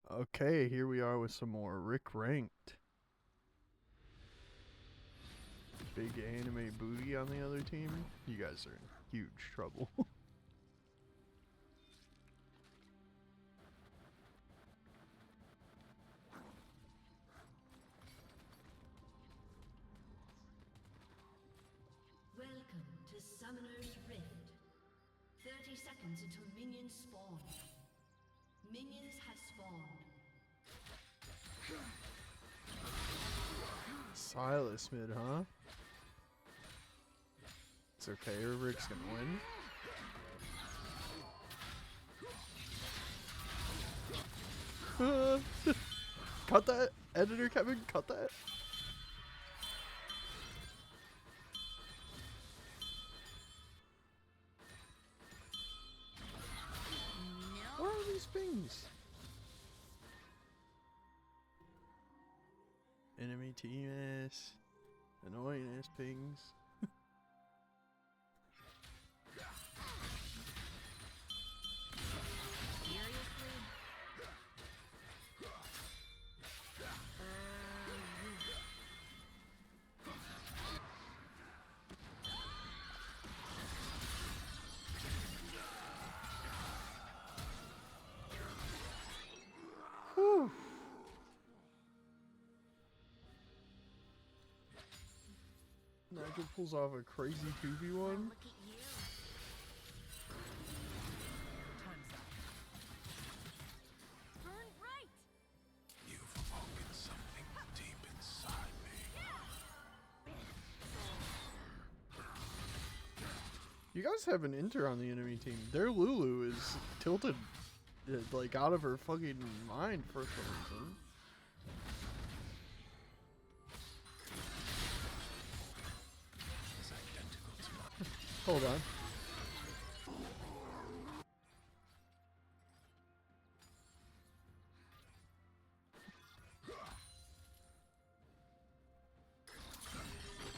Okay, here we are with some more Rick Ranked. Big anime booty on the other team. You guys are in huge trouble. Welcome to Summoner's Rift. 30 seconds until minions spawn. Minions have spawned. Silas mid, huh? It's okay, Rick's gonna win. Cut that! Editor Kevin, cut that! What are these things? Enemy team ass. Annoying ass pings. Whew. Nigel pulls off a crazy 2v1. Look at you. Time's up. Burn bright. You've awoken something deep inside me. You guys have an Inter on the enemy team. Their Lulu is tilted, like, out of her fucking mind for some reason. It's identical to mine. Hold on.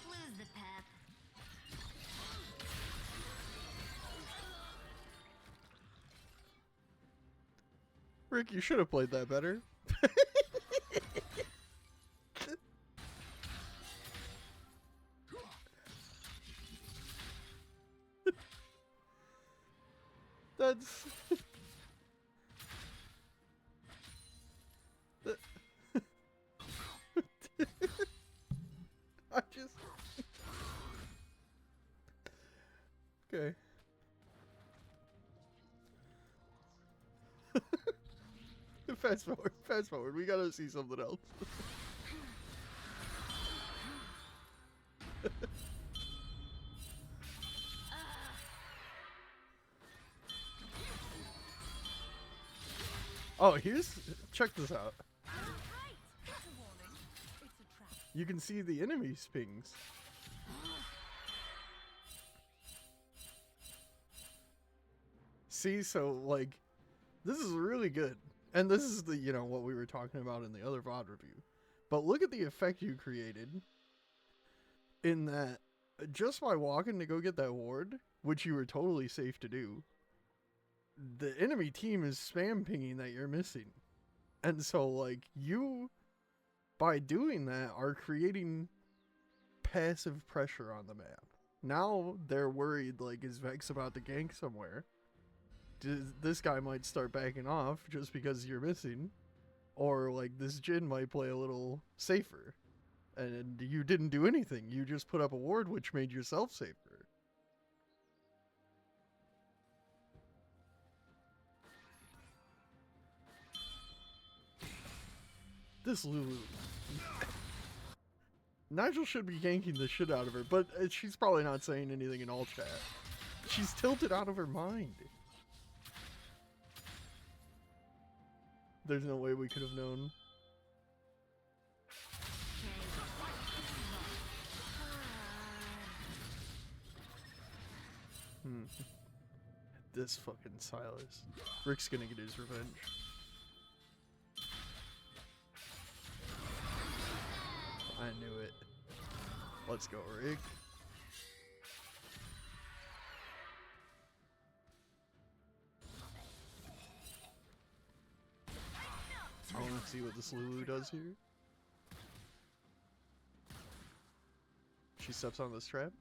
Lose the pep. Rick, you should have played that better. That's... I just... Okay. Fast forward, fast forward. We gotta see something else. Oh, check this out. You can see the enemy's pings. See, so like, this is really good. And this is what we were talking about in the other VOD review. But look at the effect you created in that just by walking to go get that ward, which you were totally safe to do, the enemy team is spam pinging that you're missing. And so, like, you, by doing that, are creating passive pressure on the map. Now they're worried, like, is Vex about to gank somewhere? This guy might start backing off just because you're missing. Or, like, this Jhin might play a little safer. And you didn't do anything. You just put up a ward which made yourself safer. This Lulu. Nigel should be ganking the shit out of her, but she's probably not saying anything in all chat. She's tilted out of her mind. There's no way we could have known. This fucking Silas. Rick's gonna get his revenge. I knew it. Let's go, Rick. See what this Lulu does here. She steps on this trap.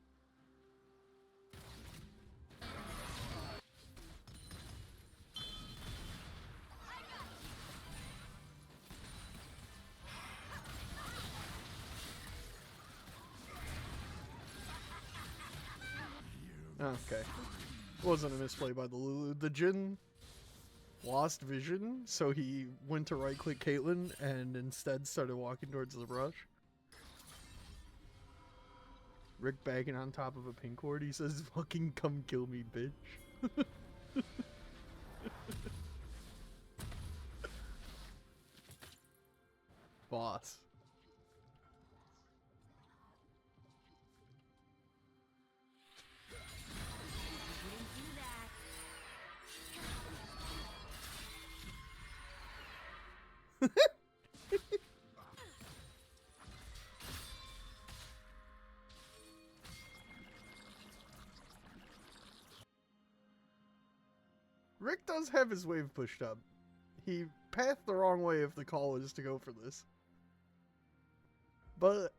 Okay. Wasn't a misplay by the Lulu. The Jhin lost vision, so he went to right click Caitlyn and instead started walking towards the brush. Rick bagging on top of a pink ward. He says, "Fucking come kill me, bitch." Boss. Rick does have his wave pushed up. He pathed the wrong way if the call is to go for this. But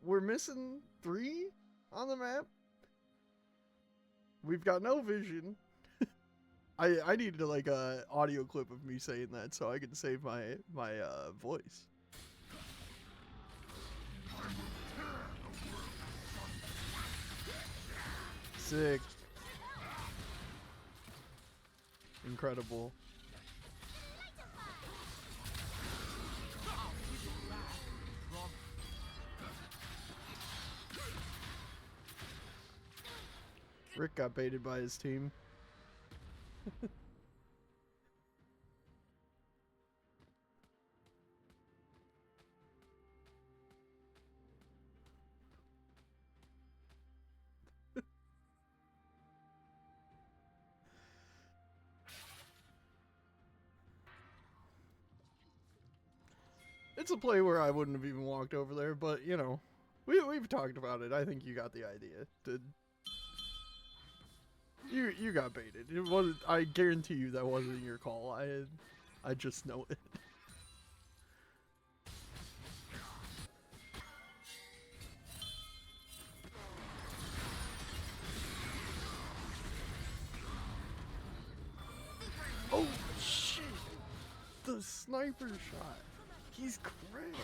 we're missing 3 on the map. We've got no vision. I need to like a audio clip of me saying that so I can save my voice. Sick. Incredible. Rick got baited by his team. It's a play where I wouldn't have even walked over there, but you know, we've talked about it. I think you got the idea. You got baited. It wasn't. I guarantee you that wasn't your call. I just know it. Oh shit! The sniper shot. He's cracked.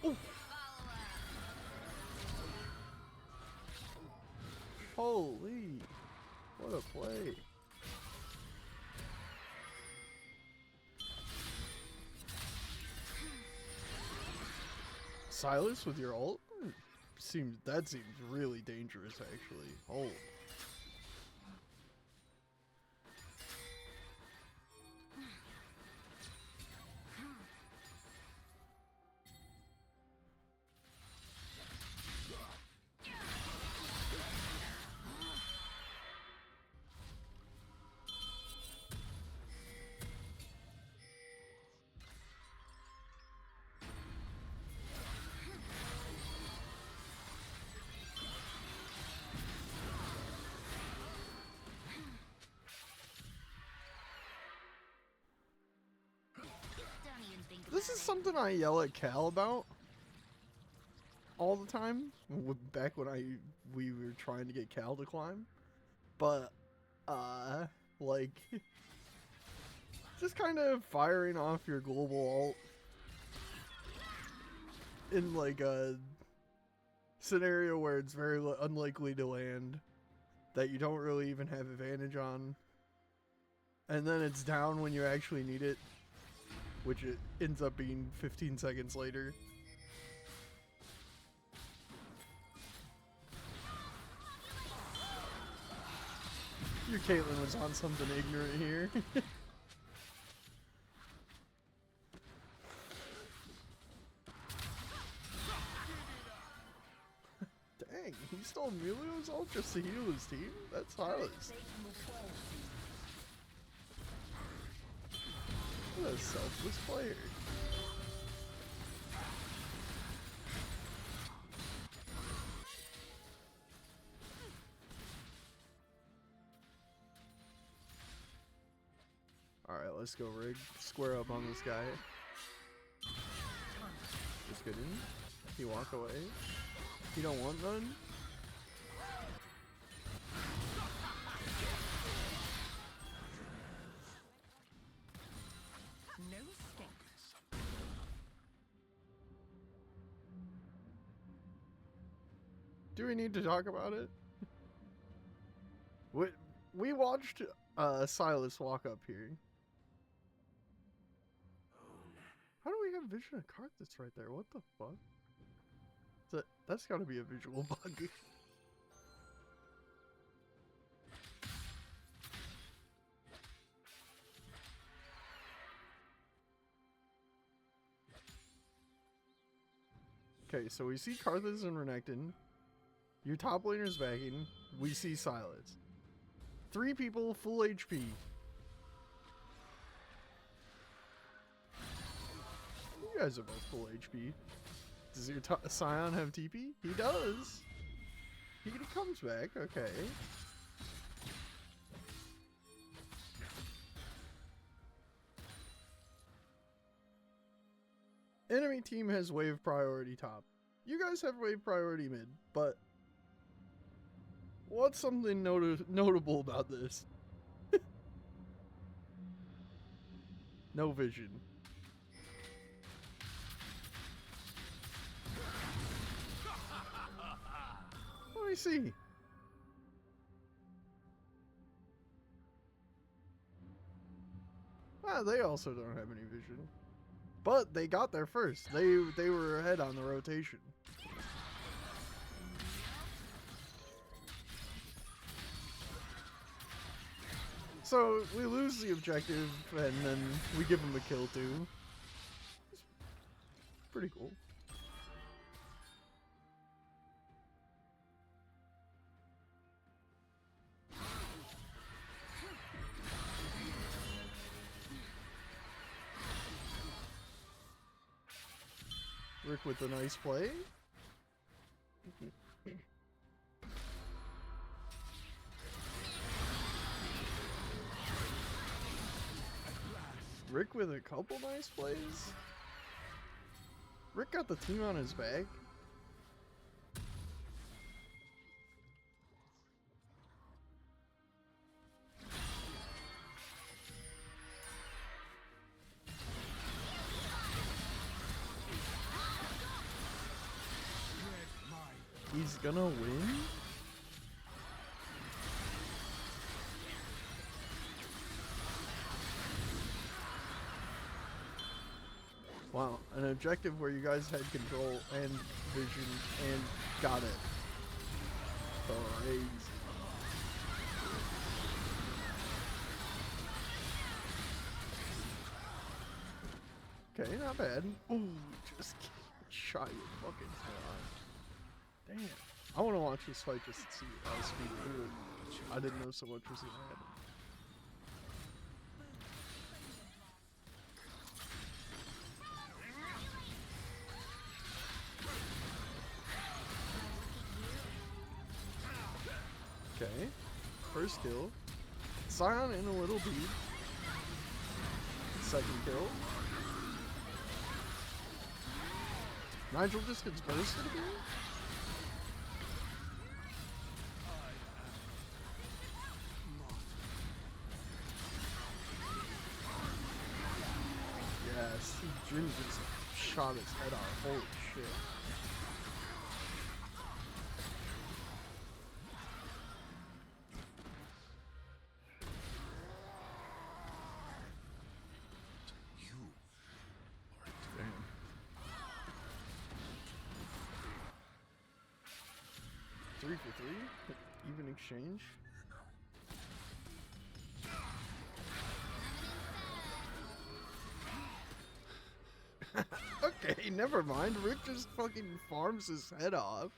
Oh. Holy, what a play. Silas with your ult? That seems really dangerous actually. Oh. This is something I yell at Cal about all the time. Back when we were trying to get Cal to climb, but like just kind of firing off your global ult in like a scenario where it's very unlikely to land, that you don't really even have advantage on, and then it's down when you actually need it, which it ends up being 15 seconds later. Your Caitlyn was on something ignorant here. Dang, he stole Emilio's ult just to heal his team? That's Silas. What a selfless player. Alright, let's go, Rig. Square up on this guy. Just kidding. He walk away. He don't want none. No escape. Do we need to talk about it? We watched Silas walk up here. How do we have vision of Karthus right there? What the fuck? That's gotta be a visual bug. Okay, so we see Karthus and Renekton. Your top laner's backing. We see Silas. 3 people, full HP. You guys are both full HP. Does your Scion have TP? He does. He comes back, okay. Enemy team has wave priority top. You guys have wave priority mid, but what's something notable about this? No vision. Let me see. Ah, they also don't have any vision. But they got there first. They were ahead on the rotation. So we lose the objective and then we give them a kill too. It's pretty cool. Rick with a nice play. Rick with a couple nice plays. Rick got the team on his back. He's gonna win? Wow, an objective where you guys had control and vision and got it. Crazy. Okay, not bad. Ooh, just shot your fucking head off. Damn. I want to watch this fight just to see how speed through it. I didn't know so much was gonna happen. Okay. First kill. Scion in a little bead. Second kill. Nigel just gets bursted again? Yes, Jin just shot his head off. Holy shit. Damn. Three for three? Even exchange? Okay, never mind. Rick just fucking farms his head off.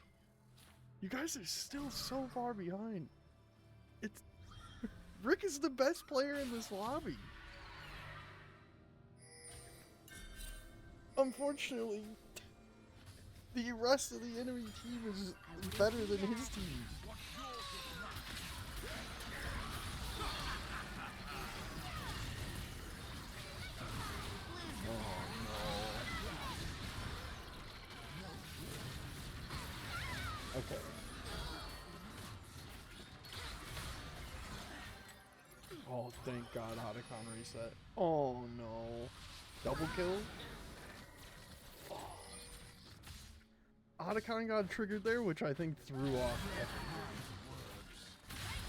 You guys are still so far behind. It's Rick is the best player in this lobby. Unfortunately, the rest of the enemy team is better than his team. Oh, thank God, Otacon reset. Oh no. Double kill? Otacon got triggered there, which I think threw off everything.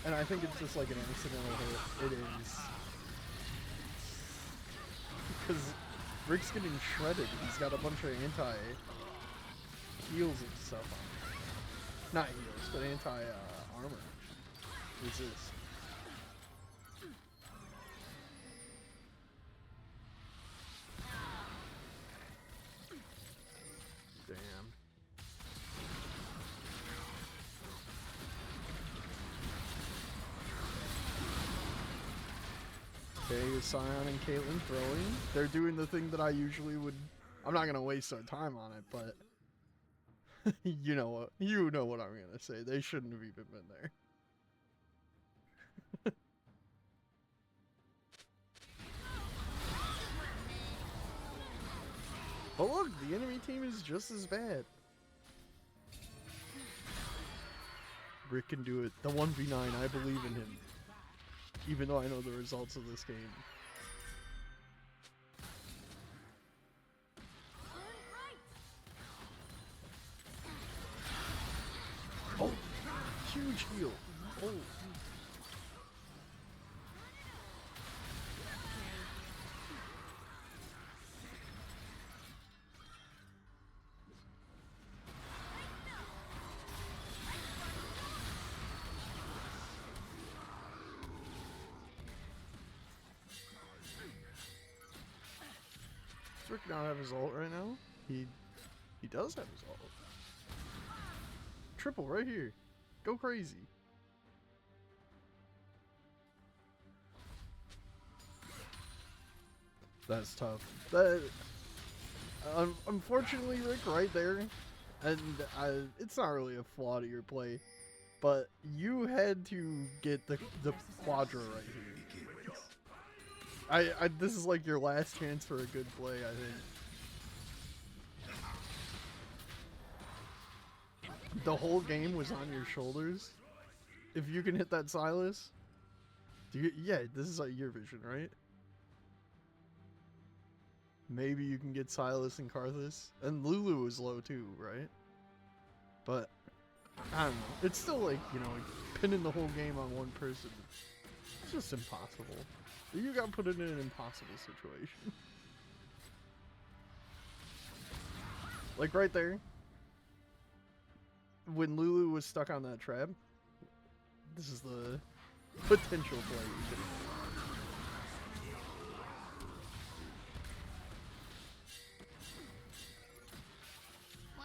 And I think it's just like an incidental hit. It is. Because Rick's getting shredded. He's got a bunch of anti-heals and stuff on him. Not heals, but anti-armor. Resist. Damn. Okay, Sion and Caitlyn throwing. They're doing the thing that I usually would. I'm not gonna waste our time on it, but you know what? You know what I'm gonna say. They shouldn't have even been there. But look, the enemy team is just as bad. Rick can do it. The 1v9, I believe in him. Even though I know the results of this game. Oh! Huge heal! Oh! Does Rick not have his ult right now? He does have his ult. Triple right here. Go crazy. That's tough. That unfortunately, Rick, right there, and it's not really a flaw to your play, but you had to get the Quadra right here. This is like your last chance for a good play, I think. The whole game was on your shoulders. If you can hit that Sylas, yeah, this is like your vision, right? Maybe you can get Sylas and Karthus, and Lulu is low too, right? But I don't know. It's still like, you know, like pinning the whole game on one person. It's just impossible. You got put in an impossible situation. Like right there, when Lulu was stuck on that trap, this is the potential play you could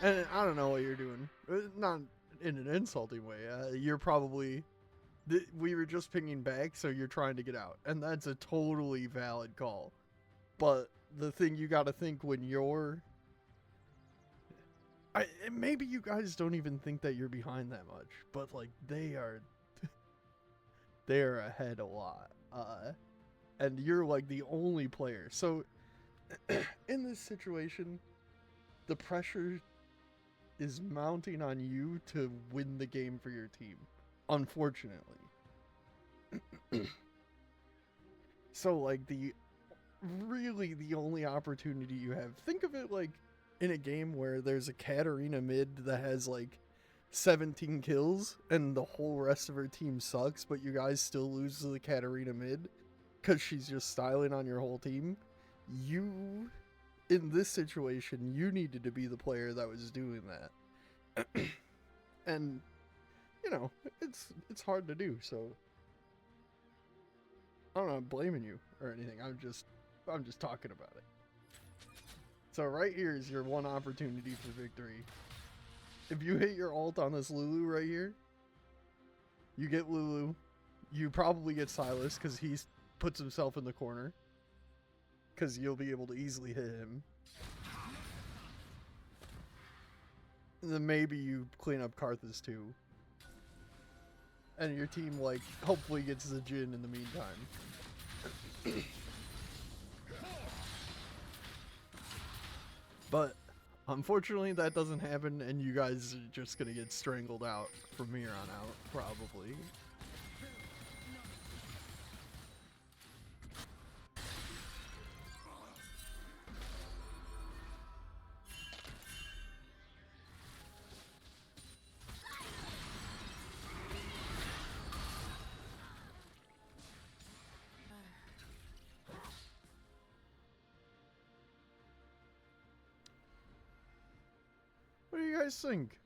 have. And I don't know what you're doing. Not in an insulting way. You're probably... we were just pinging back, so you're trying to get out. And that's a totally valid call. But the thing you gotta think when you're... maybe you guys don't even think that you're behind that much. But, like, they are... they are ahead a lot. And you're, like, the only player. So, in this situation, the pressure is mounting on you to win the game for your team. Unfortunately. So, like, really the only opportunity you have, think of it like in a game where there's a Katarina mid that has like 17 kills and the whole rest of her team sucks, but you guys still lose to the Katarina mid because she's just styling on your whole team. You, in this situation, you needed to be the player that was doing that. And you know, it's hard to do, so I'm not blaming you or anything. I'm just talking about it. So right here is your one opportunity for victory. If you hit your ult on this Lulu right here, you get Lulu. You probably get Sylas because he puts himself in the corner. Because you'll be able to easily hit him. And then maybe you clean up Karthus too. And your team, like, hopefully gets the Jhin in the meantime. But, unfortunately, that doesn't happen, and you guys are just gonna get strangled out from here on out, probably. do you guys think?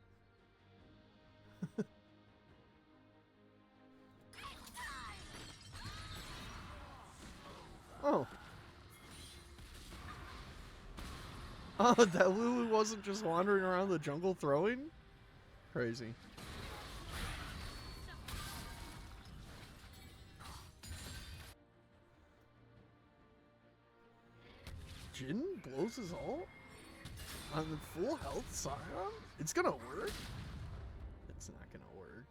Oh. Oh, that Lulu wasn't just wandering around the jungle throwing? Crazy. Jin blows his ult? On the full health Sion? It's gonna work? It's not gonna work.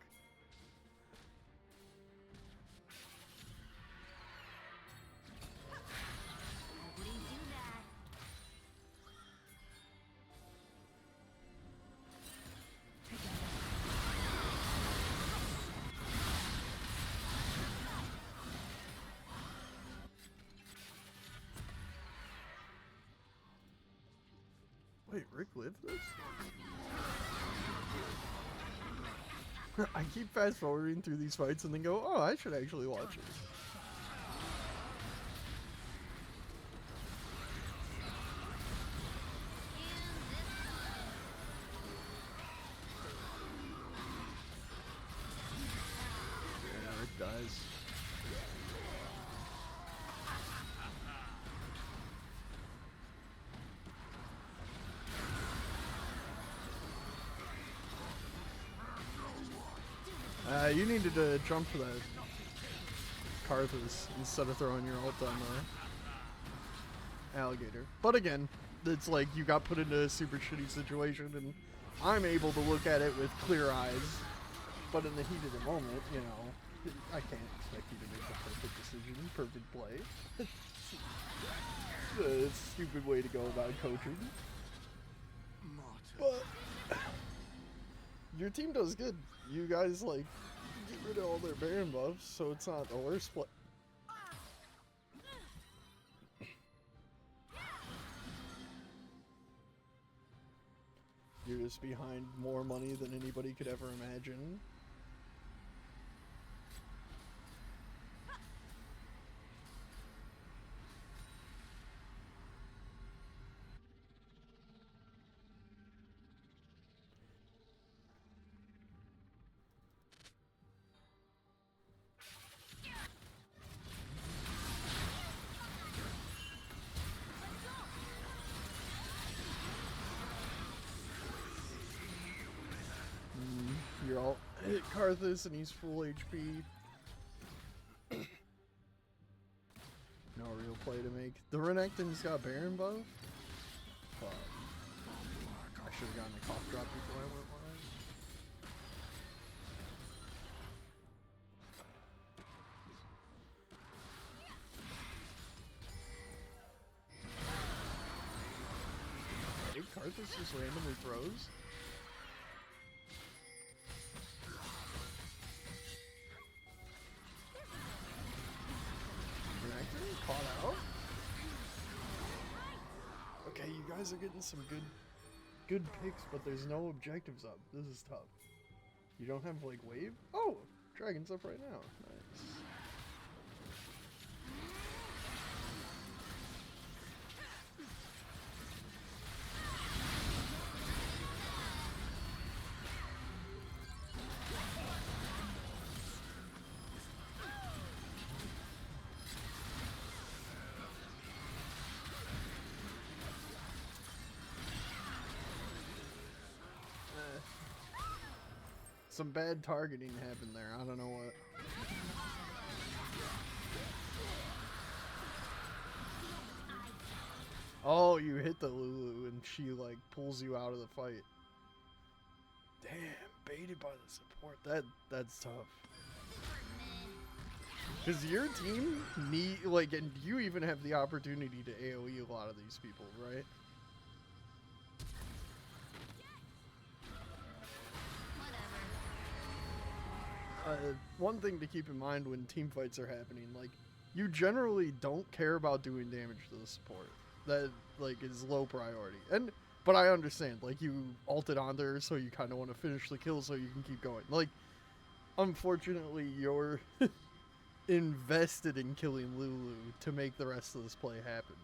Nobody do that. Wait, Rick lived this? I keep fast forwarding through these fights and then go, oh, I should actually watch it. Yeah, Rick dies. You needed to jump for that Karthus instead of throwing your ult on the alligator. But again, it's like you got put into a super shitty situation and I'm able to look at it with clear eyes. But in the heat of the moment, you know, I can't expect you to make the perfect decision, perfect play. It's a stupid way to go about coaching. But your team does good. You guys, like, get rid of all their Baron buffs, so it's not the worst play. You're just behind more money than anybody could ever imagine. You're all hit Karthus and he's full HP. No real play to make. The Renekton's got Baron buff. Fuck. I should have gotten a cough drop before I went live. Hey, Karthus just randomly throws. Caught out. Okay, you guys are getting some good picks, but there's no objectives up. This is tough. You don't have like wave? Oh, dragon's up right now. Nice. Some bad targeting happened there. I don't know what. Oh, you hit the Lulu and she like pulls you out of the fight. Damn, baited by the support. That's tough. Cause your team need like, and you even have the opportunity to AoE a lot of these people, right? One thing to keep in mind when team fights are happening, like, you generally don't care about doing damage to the support. That, like, is low priority. But I understand, like, you ulted on there, so you kind of want to finish the kill so you can keep going. Like, unfortunately, you're invested in killing Lulu to make the rest of this play happen.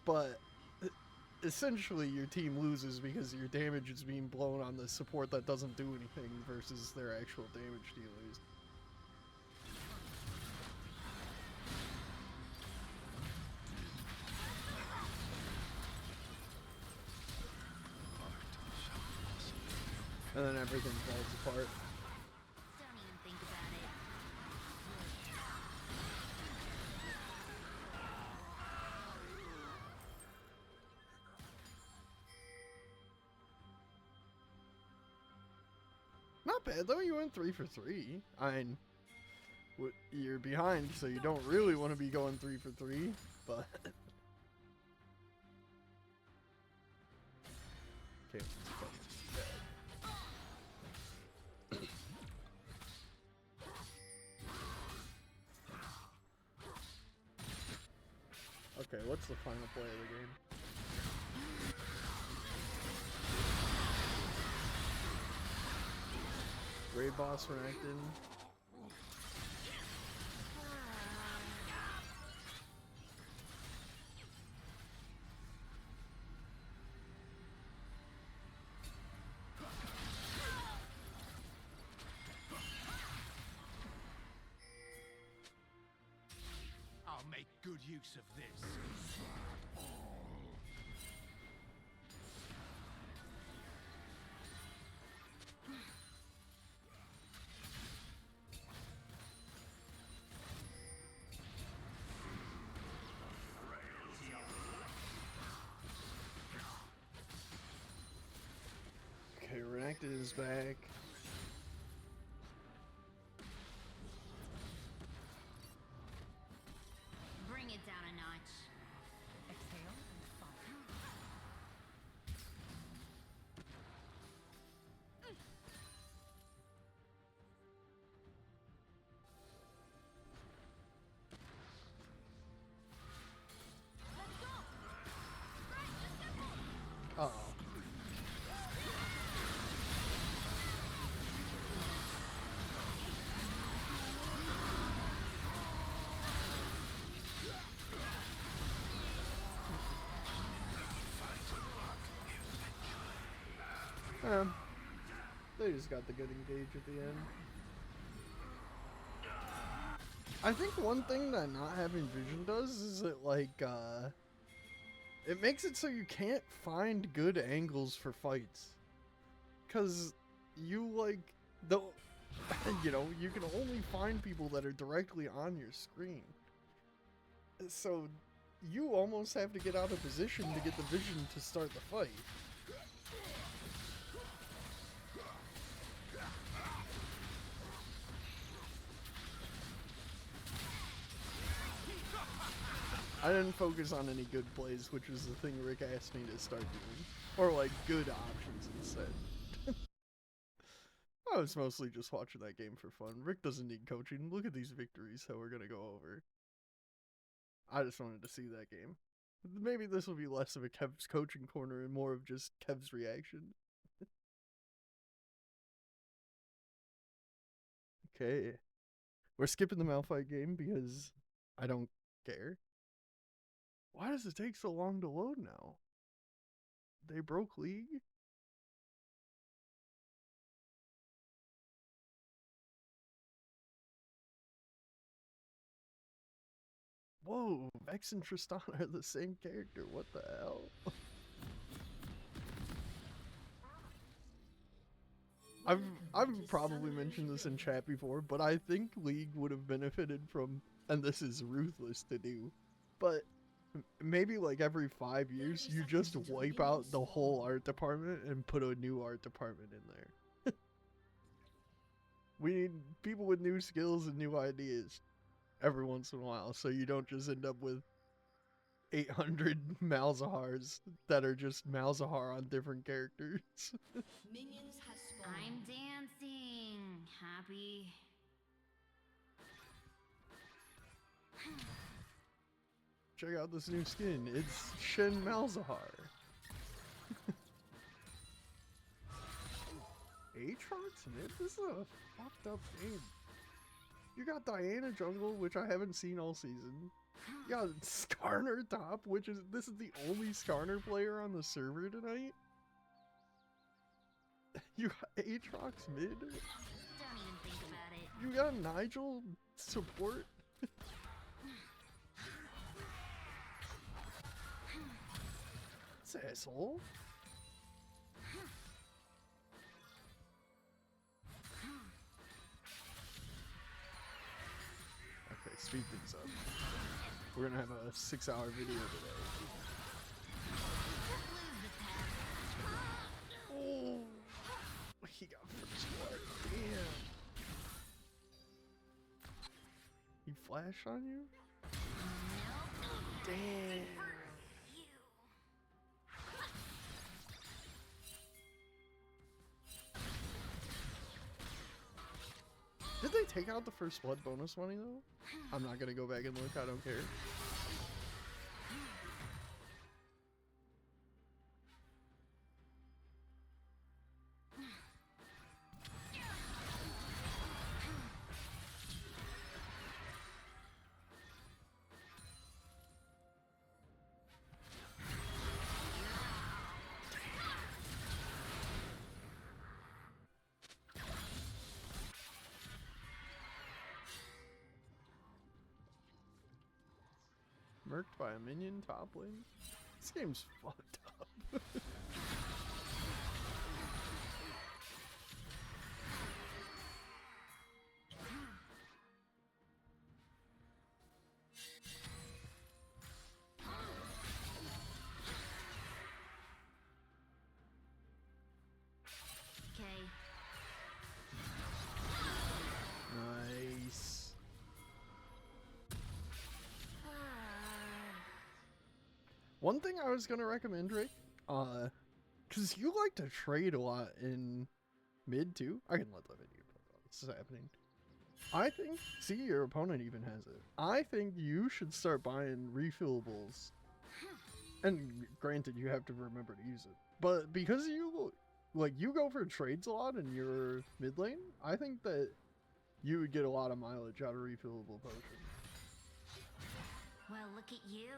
But essentially your team loses because your damage is being blown on the support that doesn't do anything versus their actual damage dealers. And then everything falls apart. Don't even think about it. Not bad though, you went 3 for 3. I mean, you're behind, so you don't really want to be going 3 for 3, but... Okay, okay, what's the final play of the game? Raid boss Renekton. I'll make good use of this. Okay, Renekton is back. Bring it down a notch. Exhale and fire. Uh-oh. They just got the good engage at the end. I think one thing that not having vision does is it it makes it so you can't find good angles for fights. Cause you you can only find people that are directly on your screen. So you almost have to get out of position to get the vision to start the fight. I didn't focus on any good plays, which was the thing Rick asked me to start doing. Or like good options instead. I was mostly just watching that game for fun. Rick doesn't need coaching. Look at these victories that we're gonna go over. I just wanted to see that game. Maybe this will be less of a Kev's coaching corner and more of just Kev's reaction. Okay. We're skipping the Malphite game because I don't care. Why does it take so long to load now? They broke League? Whoa, Vex and Tristan are the same character. What the hell? I've probably mentioned this in chat before, but I think League would have benefited from, and this is ruthless to do, but maybe like every 5 years you just wipe out the whole art department and put a new art department in there. We need people with new skills and new ideas every once in a while, so you don't just end up with 800 Malzahars that are just Malzahar on different characters. Minions have spawned. I'm dancing. Happy. Check out this new skin. It's Shen Malzahar. Aatrox mid? This is a fucked up game. You got Diana jungle, which I haven't seen all season. Yeah, Skarner top, this is the only Skarner player on the server tonight. You got Aatrox mid. Don't even think about it. You got Nigel support. This asshole. Okay, speed things up. We're gonna have a 6-hour video today. Oh, he got first blood. Damn. He flashed on you? Damn. Did they take out the first blood bonus money though? I'm not gonna go back and look, I don't care. Murked by a minion top lane? This game's fucked up. Okay. Nice. One thing I was gonna recommend, Rick, cause you like to trade a lot in mid too. I can let the video play while this is happening. I think, see, your opponent even has it. I think you should start buying refillables. And granted, you have to remember to use it. But because you go for trades a lot in your mid lane, I think that you would get a lot of mileage out of refillable potions. Well, look at you.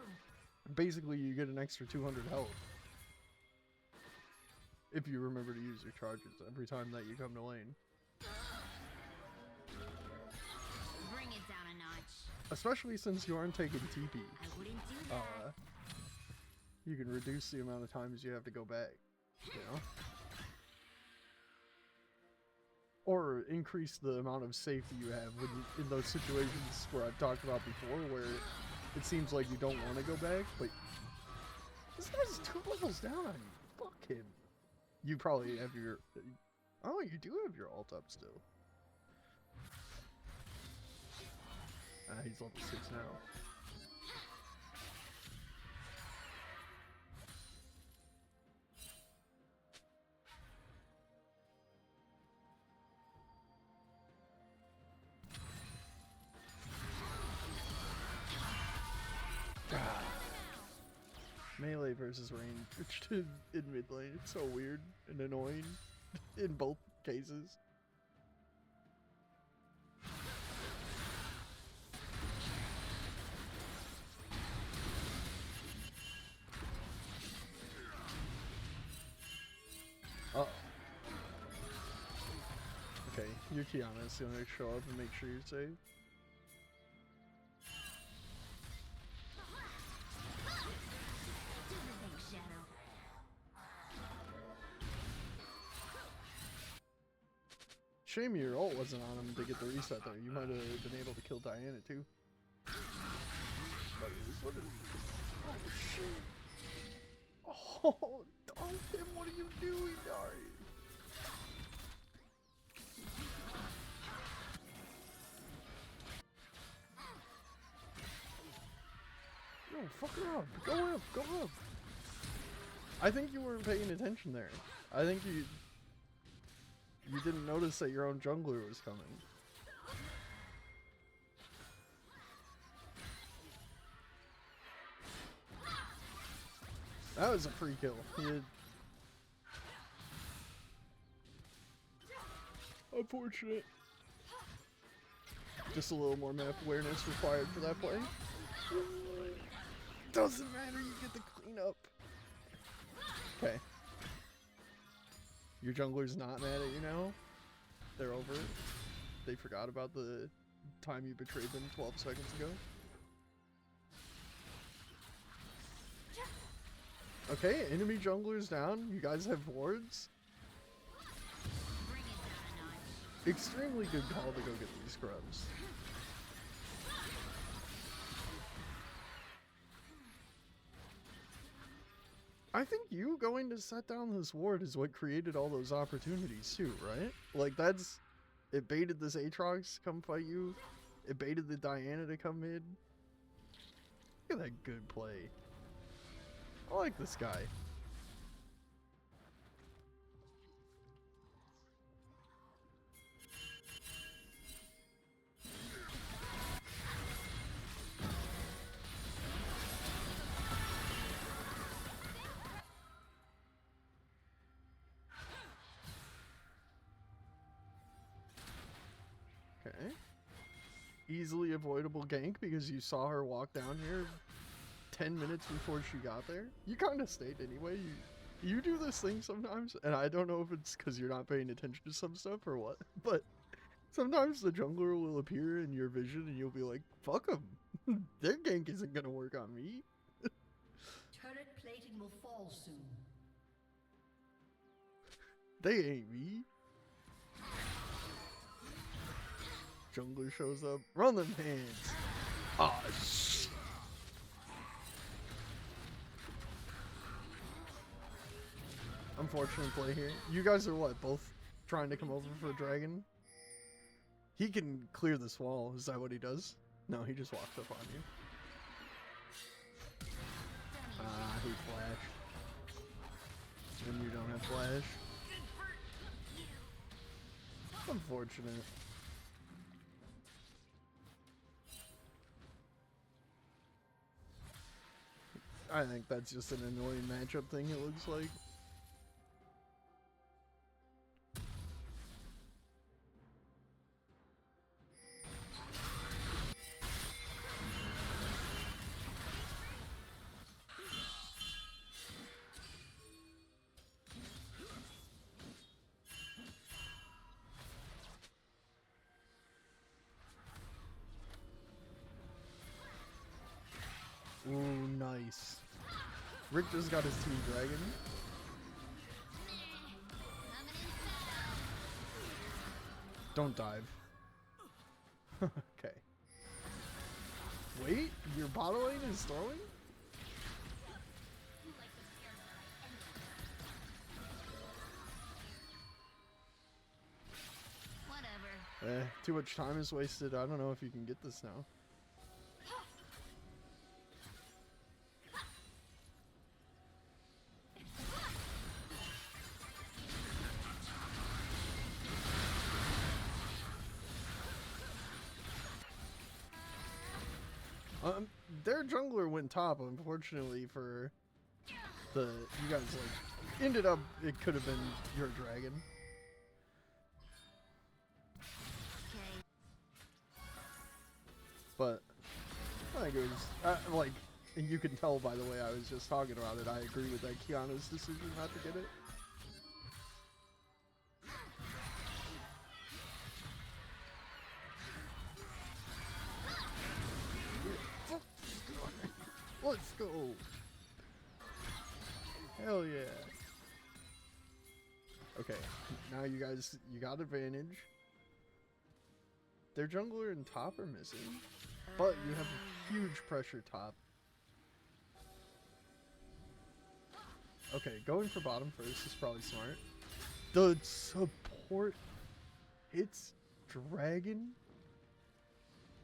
Basically, you get an extra 200 health. If you remember to use your charges every time that you come to lane. Bring it down a notch. Especially since you aren't taking TP. I wouldn't do that. You can reduce the amount of times you have to go back, you know? Or increase the amount of safety you have when you, in those situations where I've talked about before, where it seems like you don't want to go back, but this guy's 2 levels down on you. Fuck him. You probably have your... Oh, you do have your ult up still. He's level 6 now. Melee versus range in mid lane. It's so weird and annoying in both cases. Uh-oh. Okay, your Kiana's gonna show up and make sure you're safe. Shame your ult wasn't on him to get the reset there. You might have been able to kill Diana too. But it is what it is. Oh shit. Oh, dunk him, what are you doing, Dari? No, fuck her up. Go up, go up. I think you weren't paying attention there. I think you didn't notice that your own jungler was coming. That was a free kill. Unfortunate. Just a little more map awareness required for that play. Doesn't matter, you get the cleanup. Okay. Your jungler's not mad at you now. They're over it. They forgot about the time you betrayed them 12 seconds ago. Okay, enemy jungler's down. You guys have wards. Bring it down a notch. Extremely good call to go get these scrubs. I think you going to set down this ward is what created all those opportunities too, right? Like that's... It baited this Aatrox to come fight you. It baited the Diana to come in. Look at that good play. I like this guy. Okay. Easily avoidable gank because you saw her walk down here 10 minutes before she got there. You kind of stayed anyway. You do this thing sometimes, and I don't know if it's because you're not paying attention to some stuff or what, but sometimes the jungler will appear in your vision and you'll be like, fuck them. Their gank isn't going to work on me. Turret plating will fall soon. They ain't me. Jungler shows up. Run them hands. Ah, shit. Unfortunate play here. You guys are what? Both trying to come over for a dragon? He can clear this wall. Is that what he does? No, he just walks up on you. Ah, he flashed. And you don't have flash. Unfortunate. I think that's just an annoying matchup thing, it looks like. Ooh, nice. Rick just got his team dragon. Don't dive. Okay. Wait, your bottle lane is throwing? Whatever. Too much time is wasted. I don't know if you can get this now. Their jungler went top, unfortunately for the you guys. Like, ended up, it could have been your dragon. Okay. But I think it was like you can tell by the way I was just talking about it. I agree with that Kiana's decision not to get it. Let's go. Hell yeah. Okay, now you guys, you got advantage. Their jungler and top are missing, but you have a huge pressure top. Okay, going for bottom first is probably smart. The support hits dragon?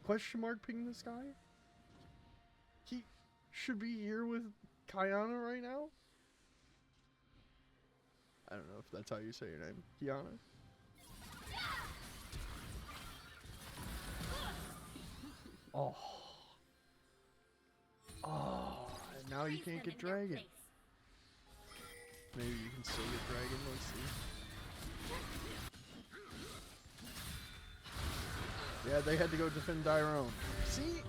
Question mark ping this guy? He should be here with Kiana right now? I don't know if that's how you say your name. Kiana? Oh. Oh, and now you can't get dragon. Maybe you can still get dragon, let's see. Yeah, they had to go defend Dyrone. See?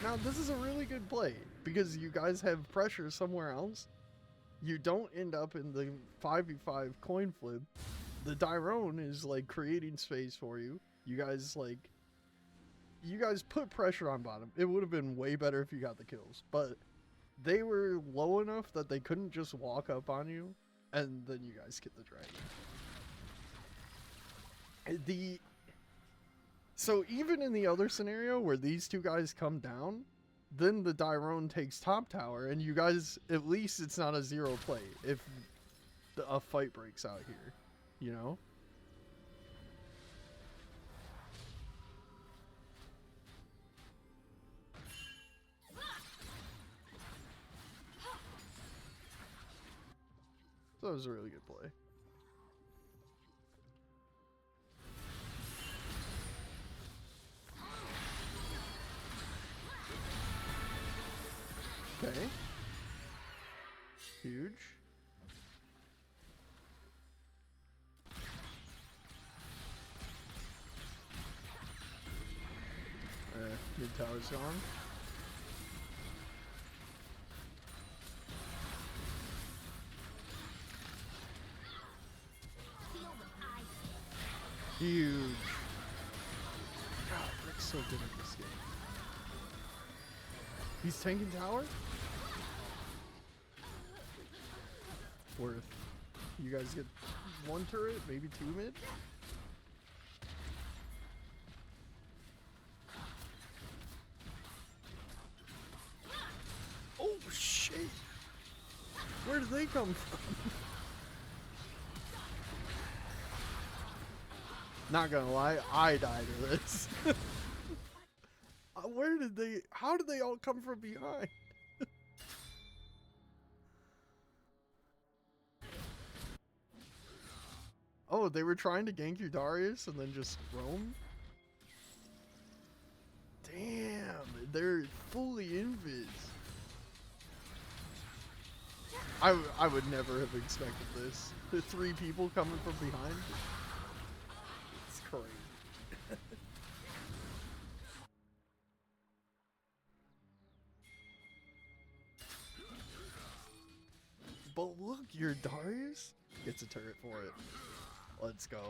Now, this is a really good play because you guys have pressure somewhere else. You don't end up in the 5v5 coin flip. The Dyrone is like creating space for you. You guys put pressure on bottom. It would have been way better if you got the kills, but they were low enough that they couldn't just walk up on you, and then you guys get the dragon. So even in the other scenario where these two guys come down, then the Dyrone takes top tower, and you guys, at least it's not a zero play if a fight breaks out here, you know? So that was a really good play. Okay. Huge. Mid tower's gone. Huge. God, Rick's so good at this game. He's tanking tower? Worth. You guys get one turret, maybe two mid? Oh shit! Where did they come from? Not gonna lie, I died to this. How did they all come from behind? Oh, they were trying to gank you Darius and then just roam? Damn, they're fully invis. I would never have expected this. The three people coming from behind. It's crazy. But look, your Darius gets a turret for it. Let's go.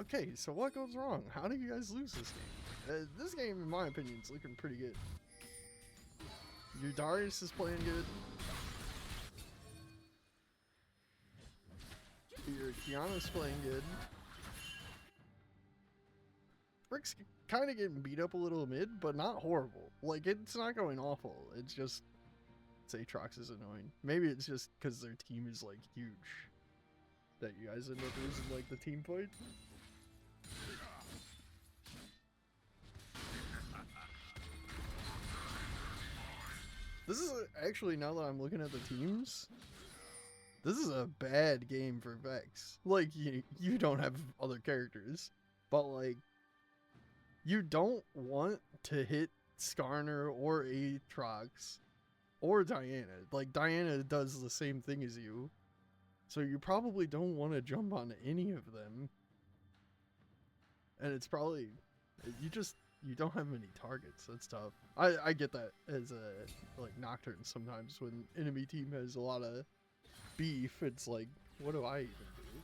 Okay, so what goes wrong? How do you guys lose this game? This game, in my opinion, is looking pretty good. Your Darius is playing good. Your Kiana's playing good. Brick's kind of getting beat up a little mid, but not horrible. Like, it's not going awful. It's just... Aatrox is annoying. Maybe it's just because their team is, like, huge. That you guys end up losing, like, the team fight. This is actually, now that I'm looking at the teams, this is a bad game for Vex. Like, you don't have other characters, but, like, you don't want to hit Skarner or Aatrox or Diana. Like, Diana does the same thing as you, so you probably don't want to jump on any of them. And it's probably, you don't have many targets. That's tough. I get that as a, like, Nocturne sometimes when enemy team has a lot of beef. It's like, what do I even do?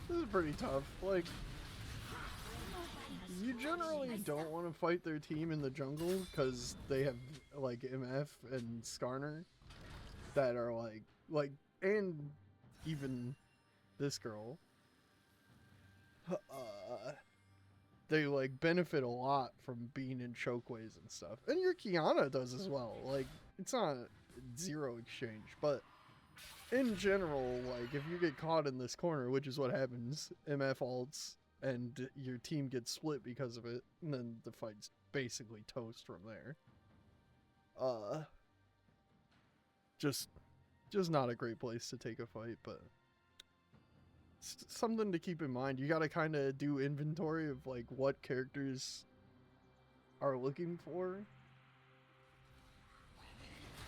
This is pretty tough. Like, you generally don't want to fight their team in the jungle because they have, like, MF and Skarner that are like, and even this girl. They, like, benefit a lot from being in chokeways and stuff. And your Kiana does as well. Like, it's not zero exchange. But in general, like, if you get caught in this corner, which is what happens, MF ults, and your team gets split because of it, and then the fight's basically toast from there. Just not a great place to take a fight, but it's something to keep in mind. You gotta kind of do inventory of, like, what characters are looking for,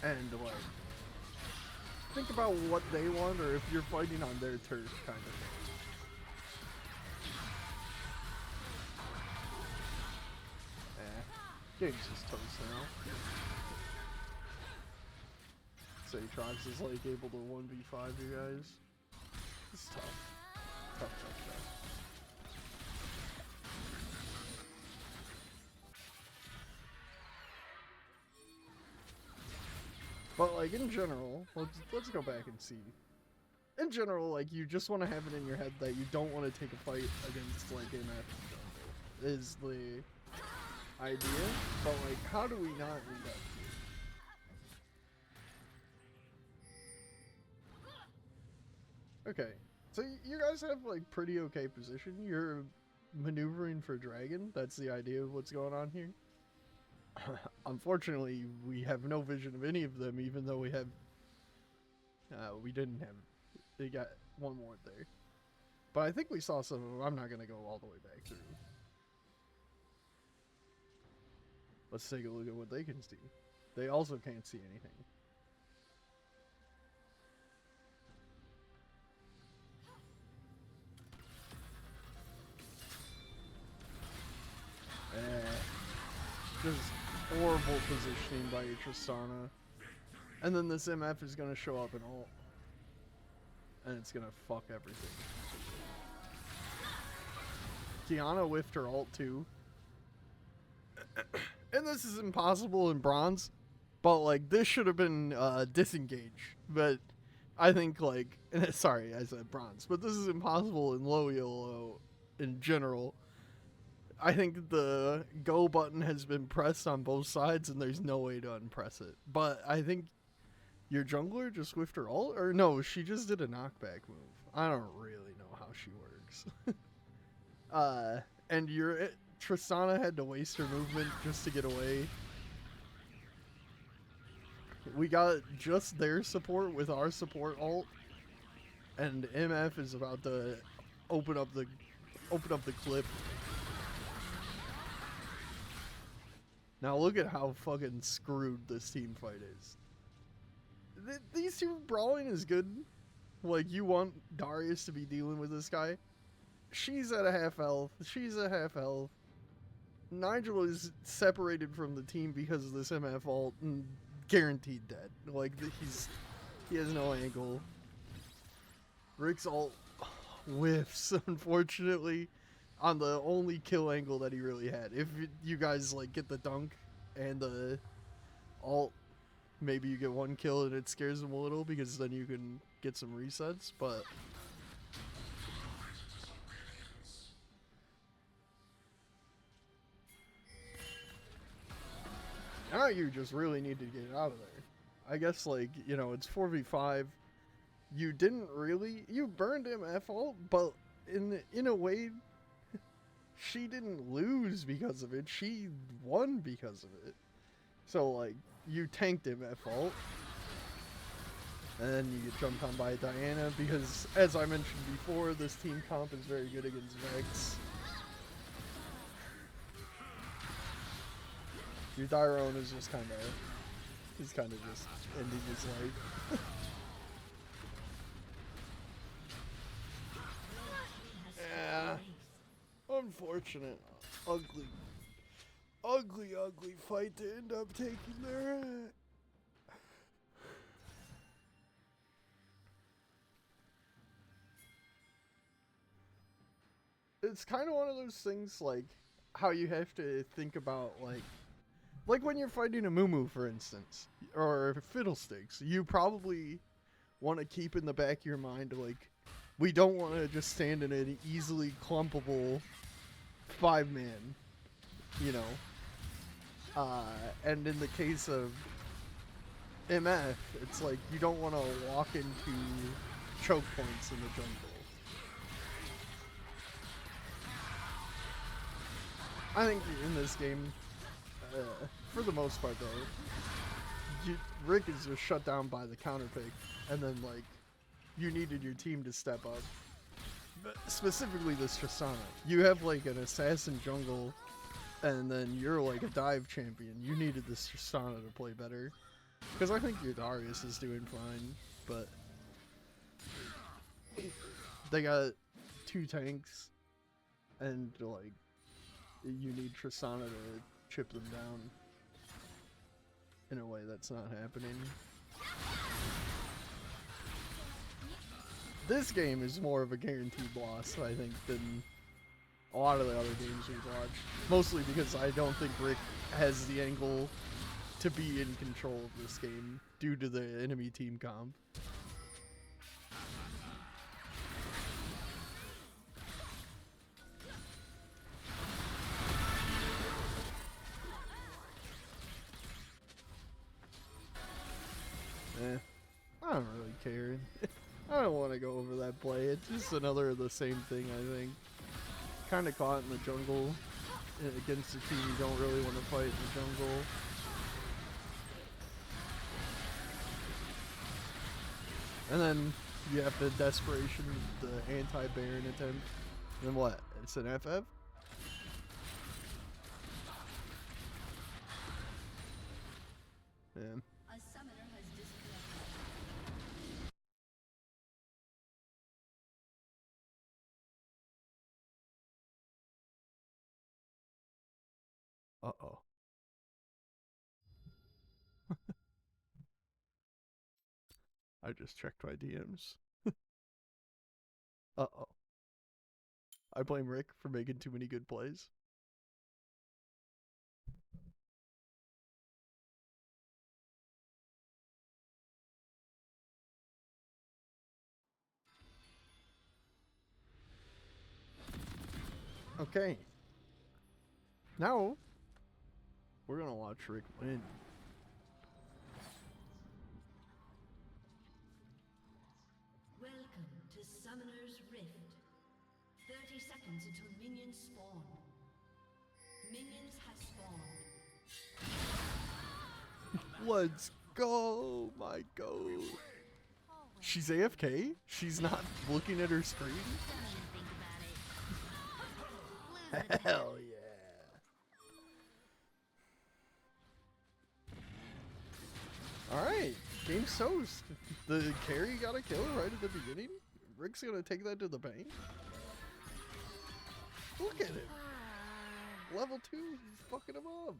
and, like, think about what they want, or if you're fighting on their turf, kind of thing. Game's just toast now. Aatrox is like able to 1v5 you guys. It's tough. Tough. But like in general, let's go back and see. In general, like you just want to have it in your head that you don't want to take a fight against like MF is the idea. But like, how do we not do that? Okay, so you guys have like pretty okay position. You're maneuvering for dragon. That's the idea of what's going on here. Unfortunately, we have no vision of any of them, even though we have. We didn't have. They got one more there, but I think we saw some of them. I'm not gonna go all the way back through. Let's take a look at what they can see. They also can't see anything. Just horrible positioning by Tristana. And then this MF is going to show up in ult. And it's going to fuck everything. Qiyana whiffed her ult too. And this is impossible in bronze. But like this should have been disengage. But I think like, sorry I said bronze. But this is impossible in low elo in general. I think the go button has been pressed on both sides and there's no way to unpress it. But I think your jungler just whiffed her ult? Or no, she just did a knockback move. I don't really know how she works. And your Tristana had to waste her movement just to get away. We got just their support with our support ult. And MF is about to open up the clip. Now look at how fucking screwed this team fight is. These two brawling is good. Like, you want Darius to be dealing with this guy. She's at a half health. She's at half health. Nigel is separated from the team because of this MF ult and guaranteed dead. Like, he has no angle. Rick's ult whiffs, unfortunately, on the only kill angle that he really had. If you guys like get the dunk and the ult, maybe you get one kill and it scares him a little because then you can get some resets, but now you just really need to get out of there. I guess, like, you know, it's 4v5. You burned MF ult, but in a way, she didn't lose because of it. She won because of it. So, like, you tanked MF ult. And then you get jumped on by Diana because, as I mentioned before, this team comp is very good against Vex. Your Dyrone is just he's kind of just ending his life. Yeah. Unfortunate. Ugly fight to end up taking their head. It's kind of one of those things, like, how you have to think about, like when you're fighting a Mumu, for instance, or Fiddlesticks, you probably want to keep in the back of your mind, like, we don't want to just stand in an easily clumpable 5-man, you know. And in the case of MF, it's like you don't want to walk into choke points in the jungle. I think in this game, for the most part though, Rick is just shut down by the counter pick, and then like you needed your team to step up. But specifically this Tristana. You have like an assassin jungle, and then you're like a dive champion. You needed this Tristana to play better. Because I think your Darius is doing fine, but they got 2 tanks, and like you need Tristana to chip them down. In a way that's not happening. This game is more of a guaranteed loss, I think, than a lot of the other games we've watched. Mostly because I don't think Rick has the angle to be in control of this game due to the enemy team comp. I don't really care. I don't want to go over that play. It's just another of the same thing, I think. Kind of caught in the jungle against a team you don't really want to fight in the jungle. And then you have the desperation, the anti-Baron attempt. And then what? It's an FF? Yeah. A summoner has disconnected. Uh-oh. I just checked my DMs. Uh-oh. I blame Rick for making too many good plays. Okay. Now, we're gonna watch Rick win. Welcome to Summoner's Rift. 30 seconds until minions spawn. Minions have spawned. Let's go, my go. She's AFK? She's not looking at her screen? Don't even think about it. Lose the Hell yeah. Alright, game so's. The carry got a kill right at the beginning. Rick's gonna take that to the bank. Look at him. Level 2, he's fucking him up.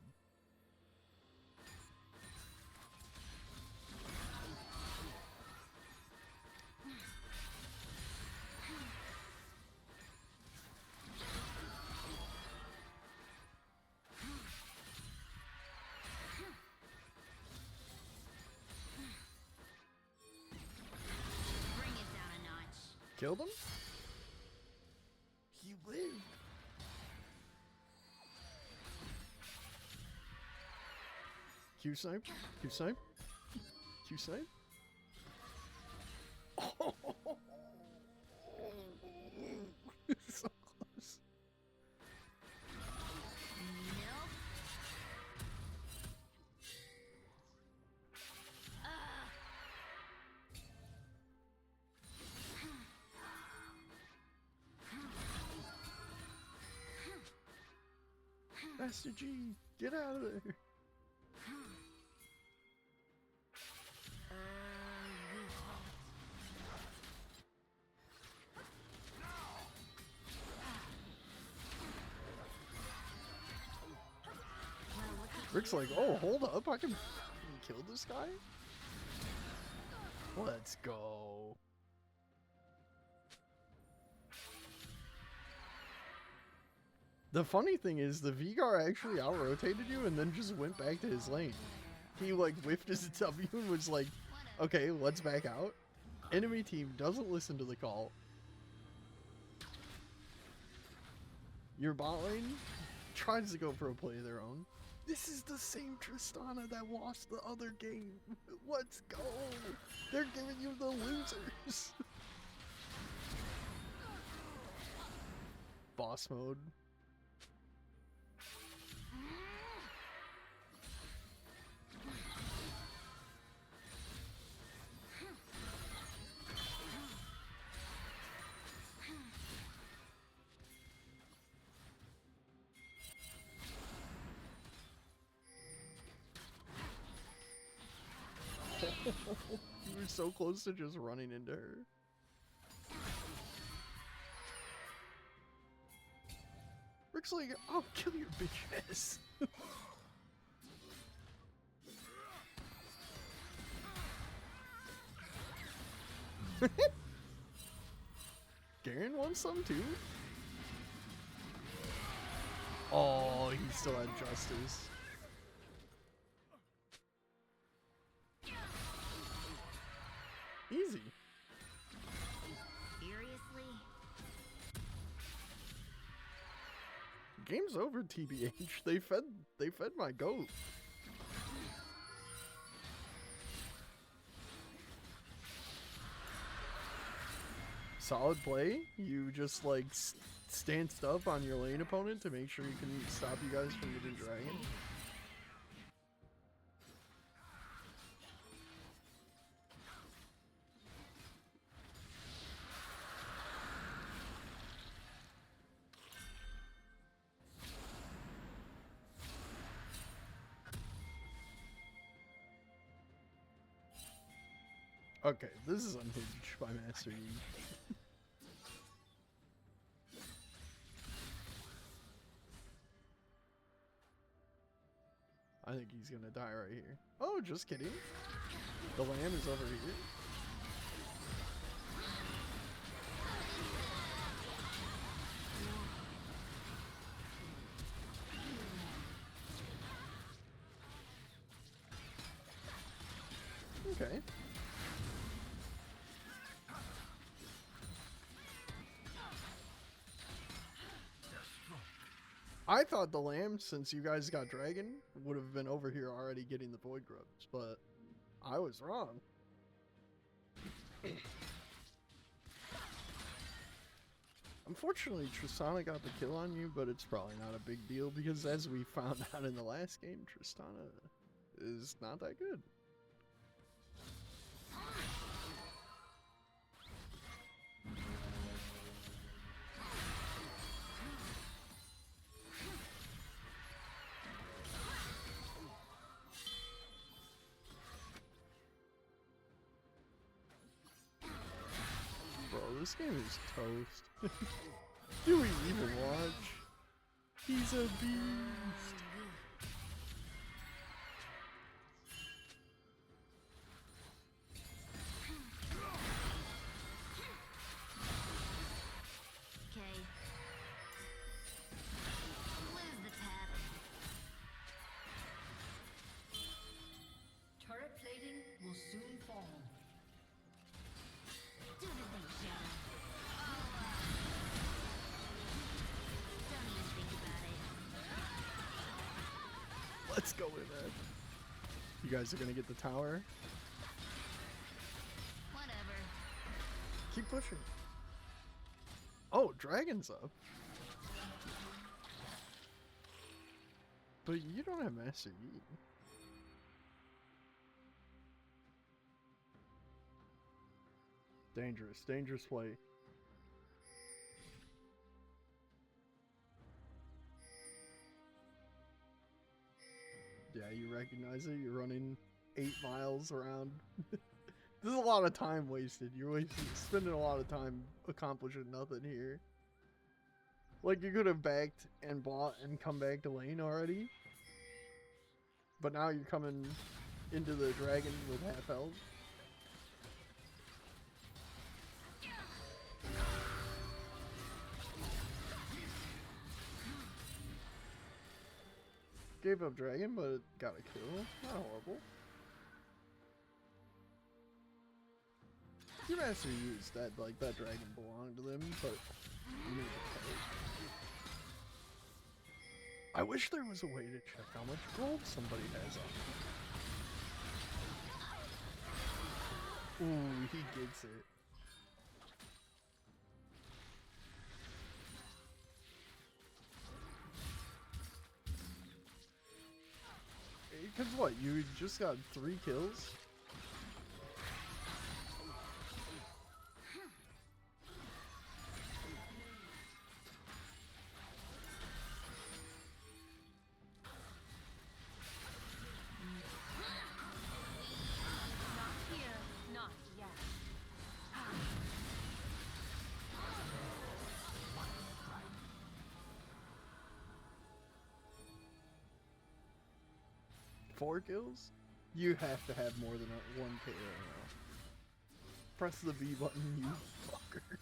Bring it down a notch. Killed him? He lived. Q snipe? Q snipe? Q snipe? Oh, so close. Nope. Master G, get out of there. Rick's like, oh, hold up, I can kill this guy? Let's go. The funny thing is, the Vigar actually out-rotated you and then just went back to his lane. He, like, whiffed his W and was like, okay, let's back out. Enemy team doesn't listen to the call. Your bot lane tries to go for a play of their own. This is the same Tristana that lost the other game. Let's go. They're giving you the losers. Boss mode. You were so close to just running into her. Rick's like, I'll kill your bitch ass. Garen wants some too? Oh, he still had justice. Easy. Seriously? Game's over, TBH. They fed my goat. Solid play. You just like stanced up on your lane opponent to make sure you can stop you guys from getting dragon. Okay, this is Unhinged by Master Yi. I think he's gonna die right here. Oh, just kidding. The lamb is over here. Okay. I thought the lamb, since you guys got dragon, would have been over here already getting the void grubs, but I was wrong. Unfortunately, Tristana got the kill on you, but it's probably not a big deal because as we found out in the last game, Tristana is not that good. Bro, this game is toast. Do we even watch? He's a beast. Okay. Lose the tap. Turret plating will soon fall. Do the thing, Shadow. Don't even think about it. Let's go with it. You guys are gonna get the tower. Whatever. Keep pushing. Oh, dragon's up. But you don't have Master Yi. Dangerous, dangerous play. Yeah, you recognize it. You're running 8 miles around. This is a lot of time wasted. You're spending a lot of time accomplishing nothing here. Like, you could have backed and bought and come back to lane already. But now you're coming into the dragon with half health. Gave up dragon, but got a kill. Not horrible. Your master used that, like, that dragon belonged to them, but you need to I wish there was a way to check how much gold somebody has on. Ooh, he gets it. Because what, you just got 3 kills? Not here, not yet. 4 kills? You have to have more than 1 KO now. Press the B button, you fucker.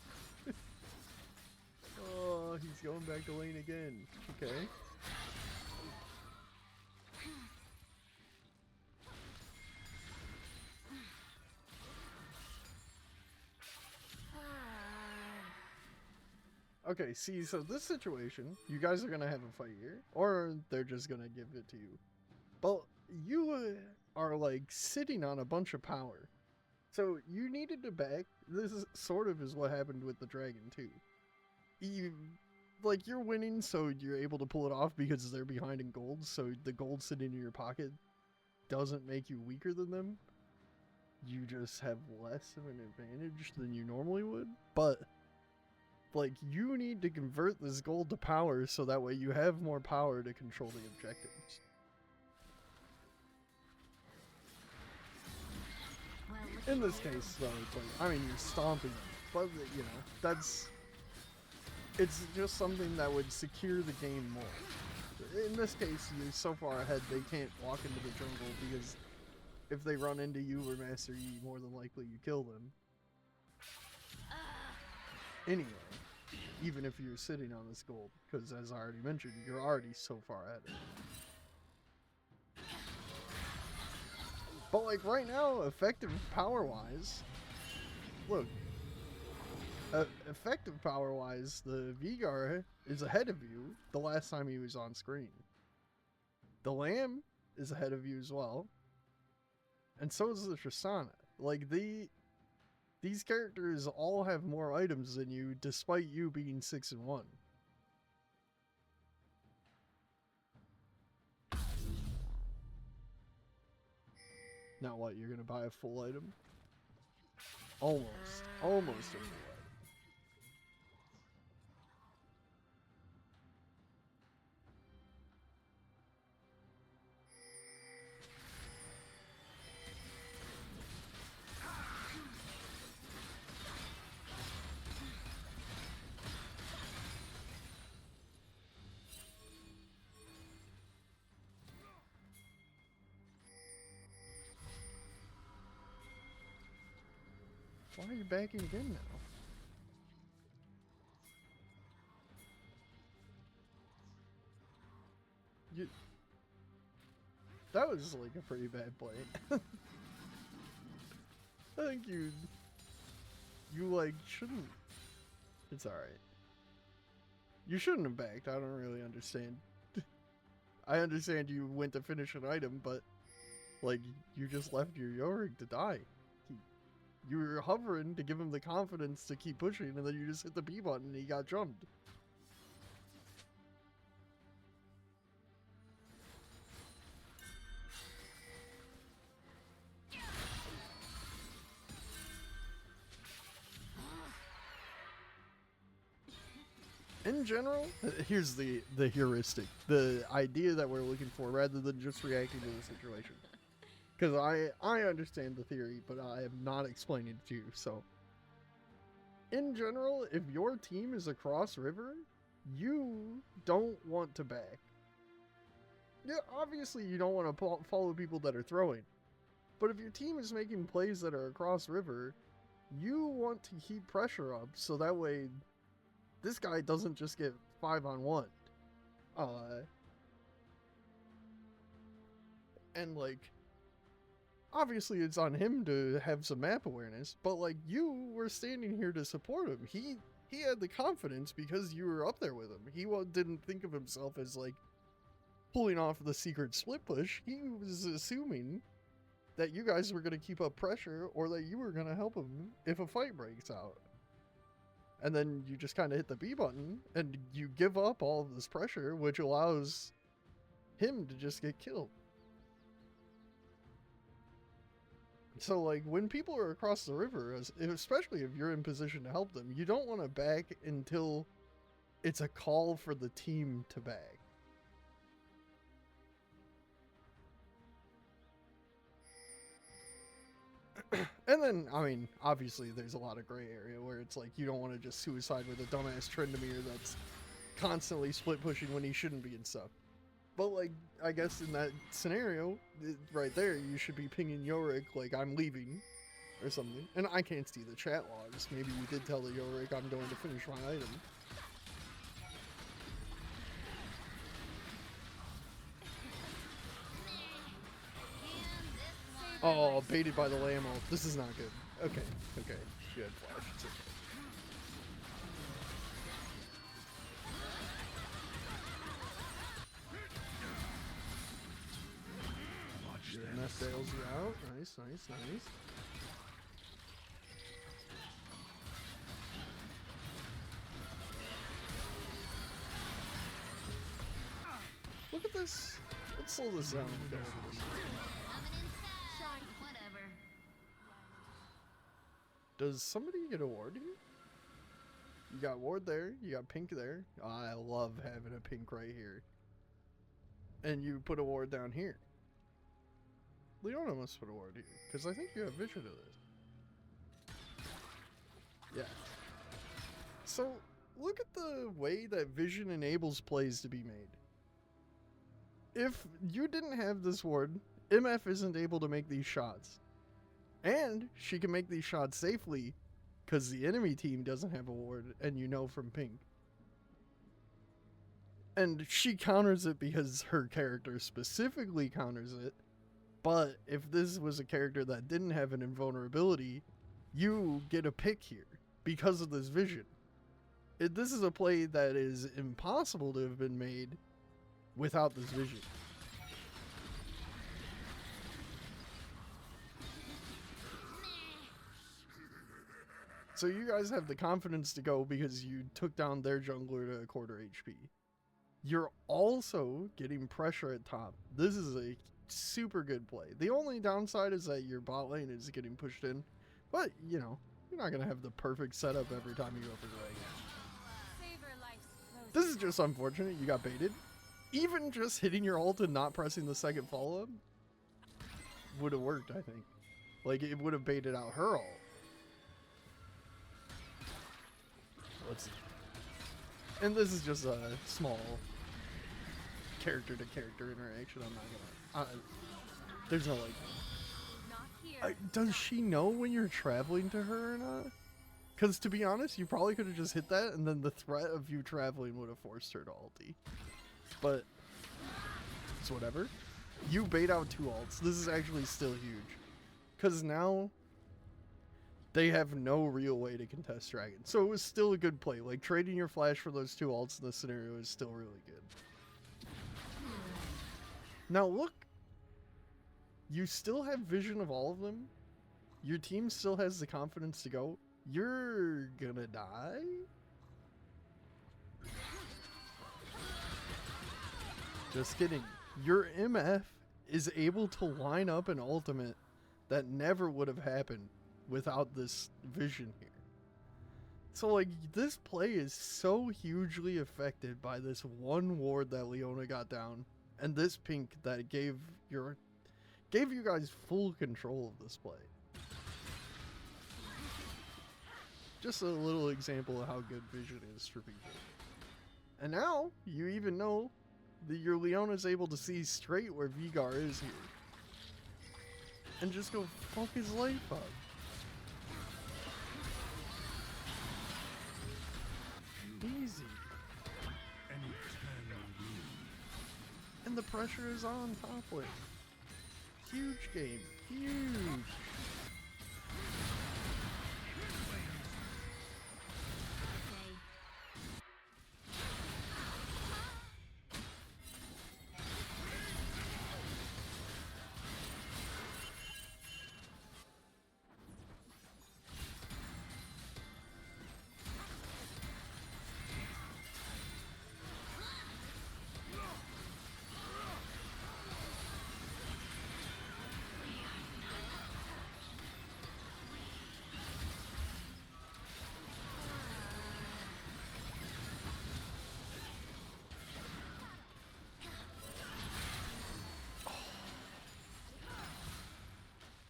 Oh, he's going back to lane again. Okay. Okay, see, so this situation, you guys are gonna have a fight here, or they're just gonna give it to you. But you are like sitting on a bunch of power. So you needed to back. This is sort of is what happened with the dragon too. You're winning, so you're able to pull it off because they're behind in gold. So the gold sitting in your pocket doesn't make you weaker than them. You just have less of an advantage than you normally would. But like you need to convert this gold to power so that way you have more power to control the objectives. In this case, though, it's like, I mean, you're stomping them, but, you know, it's just something that would secure the game more. In this case, you're so far ahead, they can't walk into the jungle, because if they run into you or Master Yi, more than likely you kill them. Anyway, even if you're sitting on this gold, because as I already mentioned, you're already so far ahead. But like right now, effective power-wise, look, effective power-wise, the Veigar is ahead of you the last time he was on screen. The Lamb is ahead of you as well, and so is the Tristana. Like these characters all have more items than you, despite you being 6-1. Now what, you're gonna buy a full item? Almost a full item. Why are you backing again now? That was like a pretty bad play. I think you like shouldn't. It's alright. You shouldn't have backed. I don't really understand. I understand you went to finish an item, but like you just left your Yorick to die. You were hovering to give him the confidence to keep pushing, and then you just hit the B button and he got jumped. In general, here's the heuristic, the idea that we're looking for rather than just reacting to the situation. Because I understand the theory, but I am not explaining it to you, so. In general, if your team is across river, you don't want to back. Yeah, obviously you don't want to follow people that are throwing. But if your team is making plays that are across river, you want to keep pressure up so that way this guy doesn't just get 5-on-1. And like, obviously it's on him to have some map awareness, but like you were standing here to support him. He had the confidence because you were up there with him. He didn't think of himself as like pulling off the secret split push, he was assuming that you guys were going to keep up pressure or that you were going to help him if a fight breaks out. And then you just kind of hit the B button and you give up all of this pressure, which allows him to just get killed. So, like, when people are across the river, especially if you're in position to help them, you don't want to back until it's a call for the team to back. And then, I mean, obviously there's a lot of gray area where it's like you don't want to just suicide with a dumbass Tryndamere that's constantly split pushing when he shouldn't be and stuff. But, like, I guess in that scenario, right there, you should be pinging Yorick like, I'm leaving, or something. And I can't see the chat logs. Maybe you did tell the Yorick I'm going to finish my item. Oh, baited by the Lammo. This is not good. Okay, okay. Good flash. It's okay. And that sails you out. Nice, nice, nice. Look at this. Let's slow this down and go over this. Whatever. Does somebody get a ward here? You got ward there. You got pink there. Oh, I love having a pink right here. And you put a ward down here. Leona must put a ward here, because I think you have vision of this. Yeah. So, look at the way that vision enables plays to be made. If you didn't have this ward, MF isn't able to make these shots. And she can make these shots safely, because the enemy team doesn't have a ward, and you know from pink. And she counters it because her character specifically counters it. But if this was a character that didn't have an invulnerability, you get a pick here because of this vision. This is a play that is impossible to have been made without this vision. So you guys have the confidence to go because you took down their jungler to a quarter HP. You're also getting pressure at top. This is a super good play. The only downside is that your bot lane is getting pushed in, but you know, you're not gonna have the perfect setup every time you open the lane. This is just unfortunate. You got baited. Even just hitting your ult and not pressing the second follow-up would have worked, I think. Like, it would have baited out her ult. Let's see. And this is just a small character-to-character interaction. I'm not gonna... there's no, like... does she know when you're traveling to her or not? Because, to be honest, you probably could have just hit that, and then the threat of you traveling would have forced her to ulti. But, it's whatever. You bait out 2 ults. This is actually still huge. Because now, they have no real way to contest Dragon. So it was still a good play. Like, trading your flash for those 2 ults in this scenario is still really good. Now look. You still have vision of all of them. Your team still has the confidence to go. You're gonna die? Just kidding. Your MF is able to line up an ultimate that never would have happened without this vision here. So, like, this play is so hugely affected by this one ward that Leona got down, and this pink that gave you guys full control of this play. Just a little example of how good vision is for people. And now, you even know that your Leona's able to see straight where Veigar is here. And just go fuck his life up. Easy. And the pressure is on top lane. Huge game. Huge.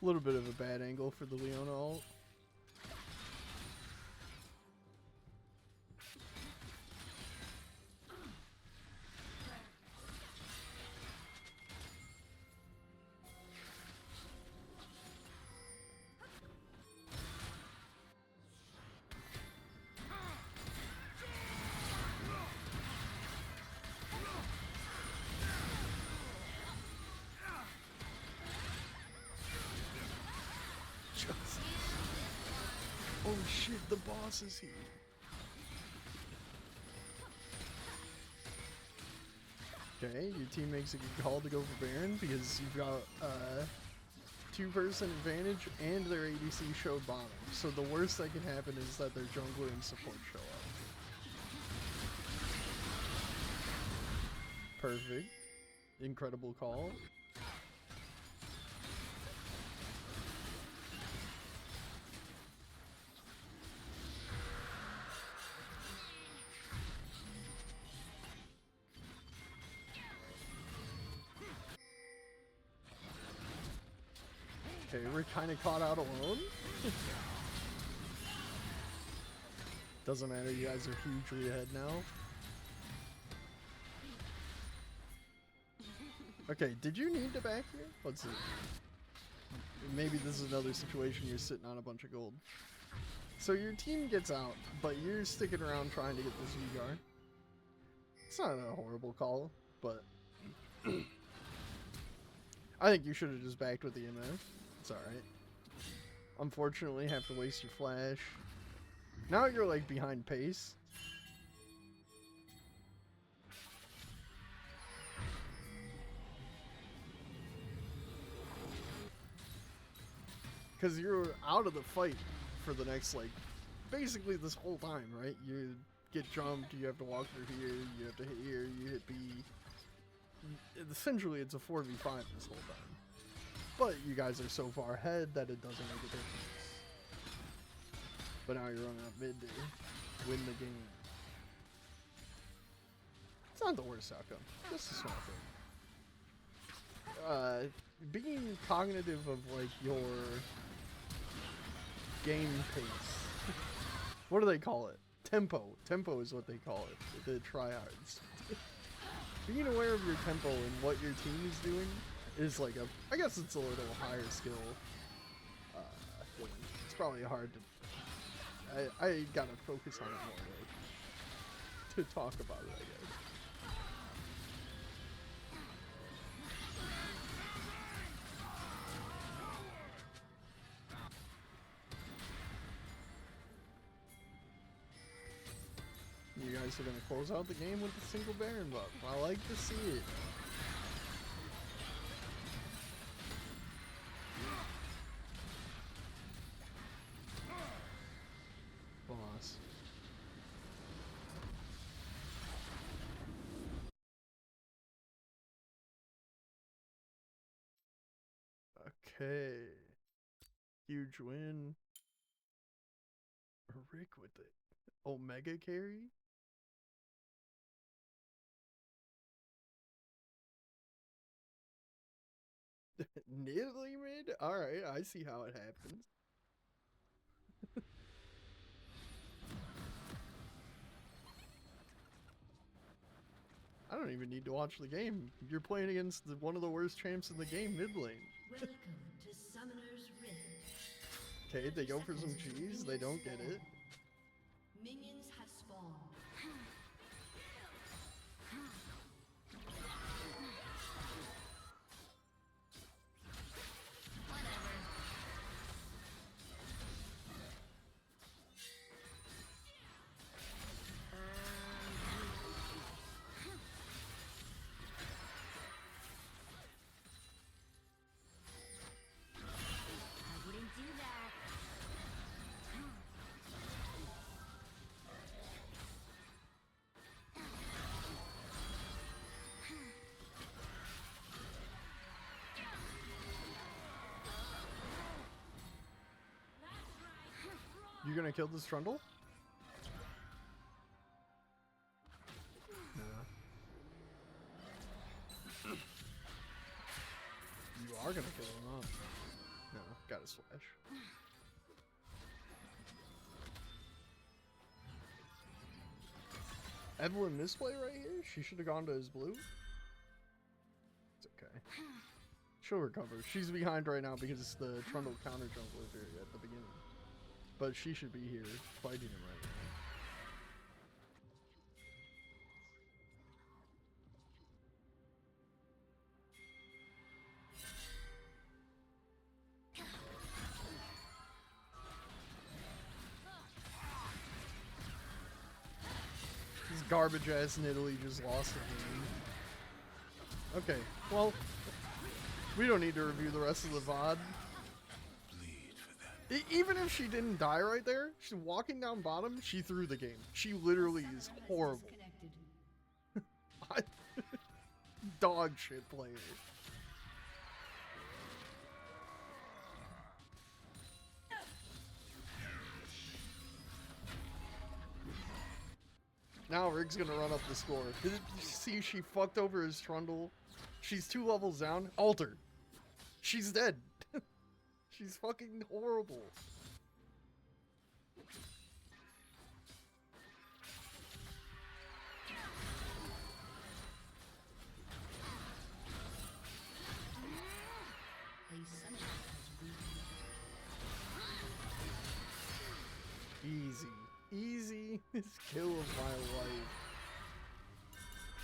A little bit of a bad angle for the Leona ult. Oh shit, the boss is here. Okay, your team makes a good call to go for Baron because you've got two-person advantage and their ADC showed bottom. So the worst that can happen is that their jungler and support show up. Perfect. Incredible call. Okay, we're kind of caught out alone. Doesn't matter, you guys are hugely ahead now. Okay, did you need to back here? Let's see. Maybe this is another situation you're sitting on a bunch of gold. So your team gets out, but you're sticking around trying to get this Veigar. It's not a horrible call, but I think you should have just backed with the MF. It's alright. Unfortunately, have to waste your flash. Now you're like behind pace. Because you're out of the fight for the next, like, basically this whole time, right? You get jumped, you have to walk through here, you have to hit here, you hit B. Essentially, it's a 4v5 this whole time. But you guys are so far ahead that it doesn't make a difference. But now you're running up mid to win the game. It's not the worst outcome. Just a small thing. Being cognitive of like your game pace. What do they call it? Tempo. Tempo is what they call it. The tryhards. Being aware of your tempo and what your team is doing is like a, I guess it's a little higher skill thing. It's probably hard to, I gotta focus on it more like, to talk about it, I guess. You guys are gonna close out the game with a single Baron buff. I like to see it. Boss. Okay. Huge win. Rick with it. Omega carry? Nidalee mid? Alright, I see how it happens. I don't even need to watch the game. You're playing against one of the worst champs in the game, mid lane. Welcome to Summoner's Rift. Okay, they go for some cheese, they don't get it. Minions have spawned. I wouldn't do that. You gonna kill this Trundle? No. You are gonna kill him, huh? No. Evelyn misplay right here? She should have gone to his blue? It's okay. She'll recover. She's behind right now because the Trundle counter jump was here at the beginning. But she should be here fighting him right now. This garbage ass Nidalee just lost the game. Okay, well, we don't need to review the rest of the VOD. Bleed for that. Even if she didn't die right there, she's walking down bottom, she threw the game. She literally is horrible. Disconnected. Dog shit player. Now Rig's gonna run up the score. Did you see she fucked over his Trundle? She's 2 levels down. Alter. She's dead. She's fucking horrible. A summoner has weakened. Easy. Easy. This kill of my life.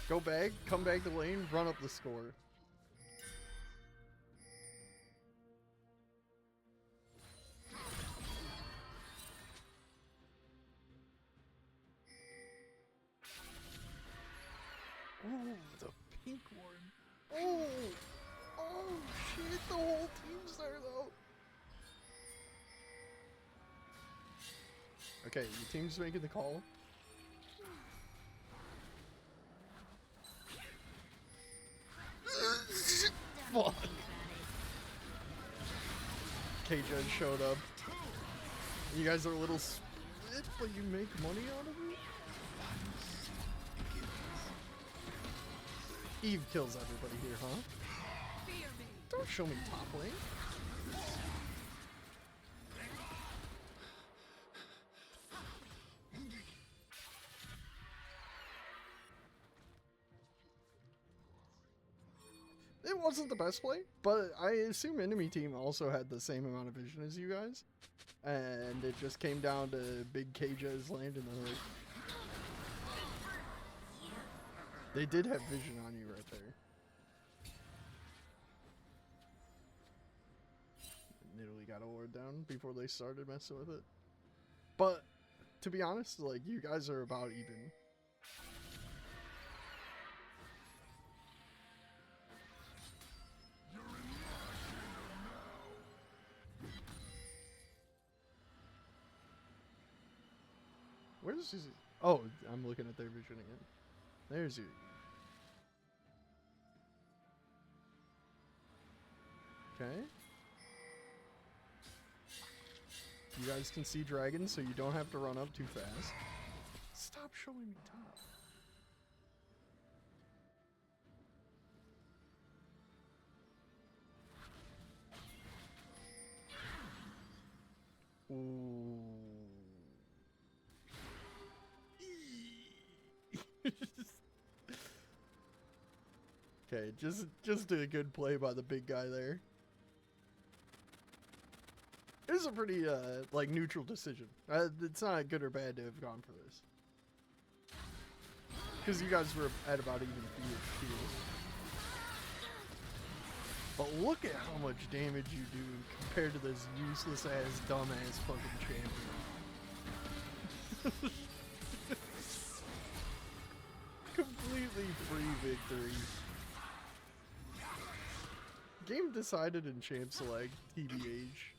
Go back, come back to lane, run up the score. Oh, the pink one. Oh! Oh, shit, the whole team's there, though. Okay, your team's making the call. Fuck. K-Judge showed up. You guys are a little split, but you make money out of it? Eve kills everybody here, huh? Don't show me top lane. It wasn't the best play, but I assume enemy team also had the same amount of vision as you guys. And it just came down to big Kja's landing the hook. They did have vision on you right there. Nidalee got a ward down before they started messing with it. But, to be honest, like, you guys are about even. Where's his... Oh, I'm looking at their vision again. There's you. Okay. You guys can see dragons, so you don't have to run up too fast. Stop showing me top. Ooh. Okay, just a good play by the big guy there. It was a pretty like neutral decision. It's not good or bad to have gone for this, because you guys were at about even field. But look at how much damage you do compared to this useless ass, dumb ass fucking champion. Completely free victory. Game decided in champ select, TBH.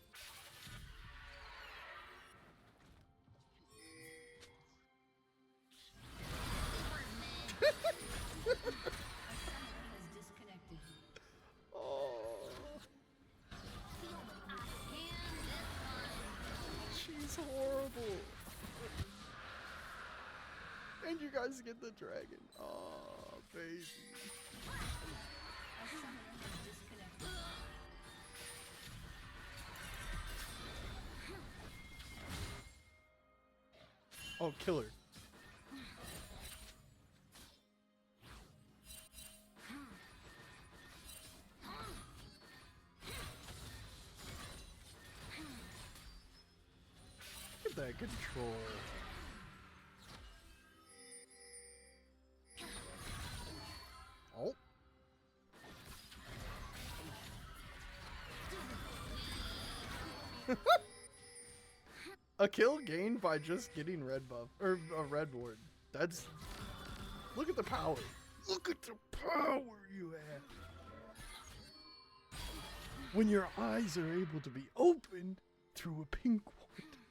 Has disconnected. Oh, she's horrible. And you guys get the dragon. Oh, baby. A summoner has disconnected. Oh, killer. that control. Oh. A kill gained by just getting red buff or a red ward. That's, look at the power. Look at the power you have. When your eyes are able to be opened through a pink ward,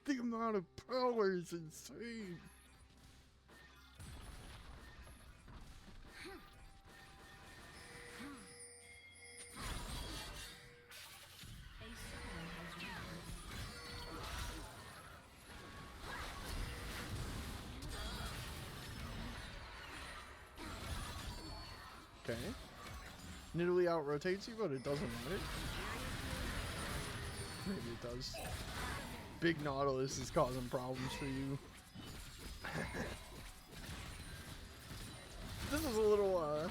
the amount of power is insane. Okay. Nidalee out rotates you, but it doesn't matter. Maybe it does. Big Nautilus is causing problems for you. This is a little,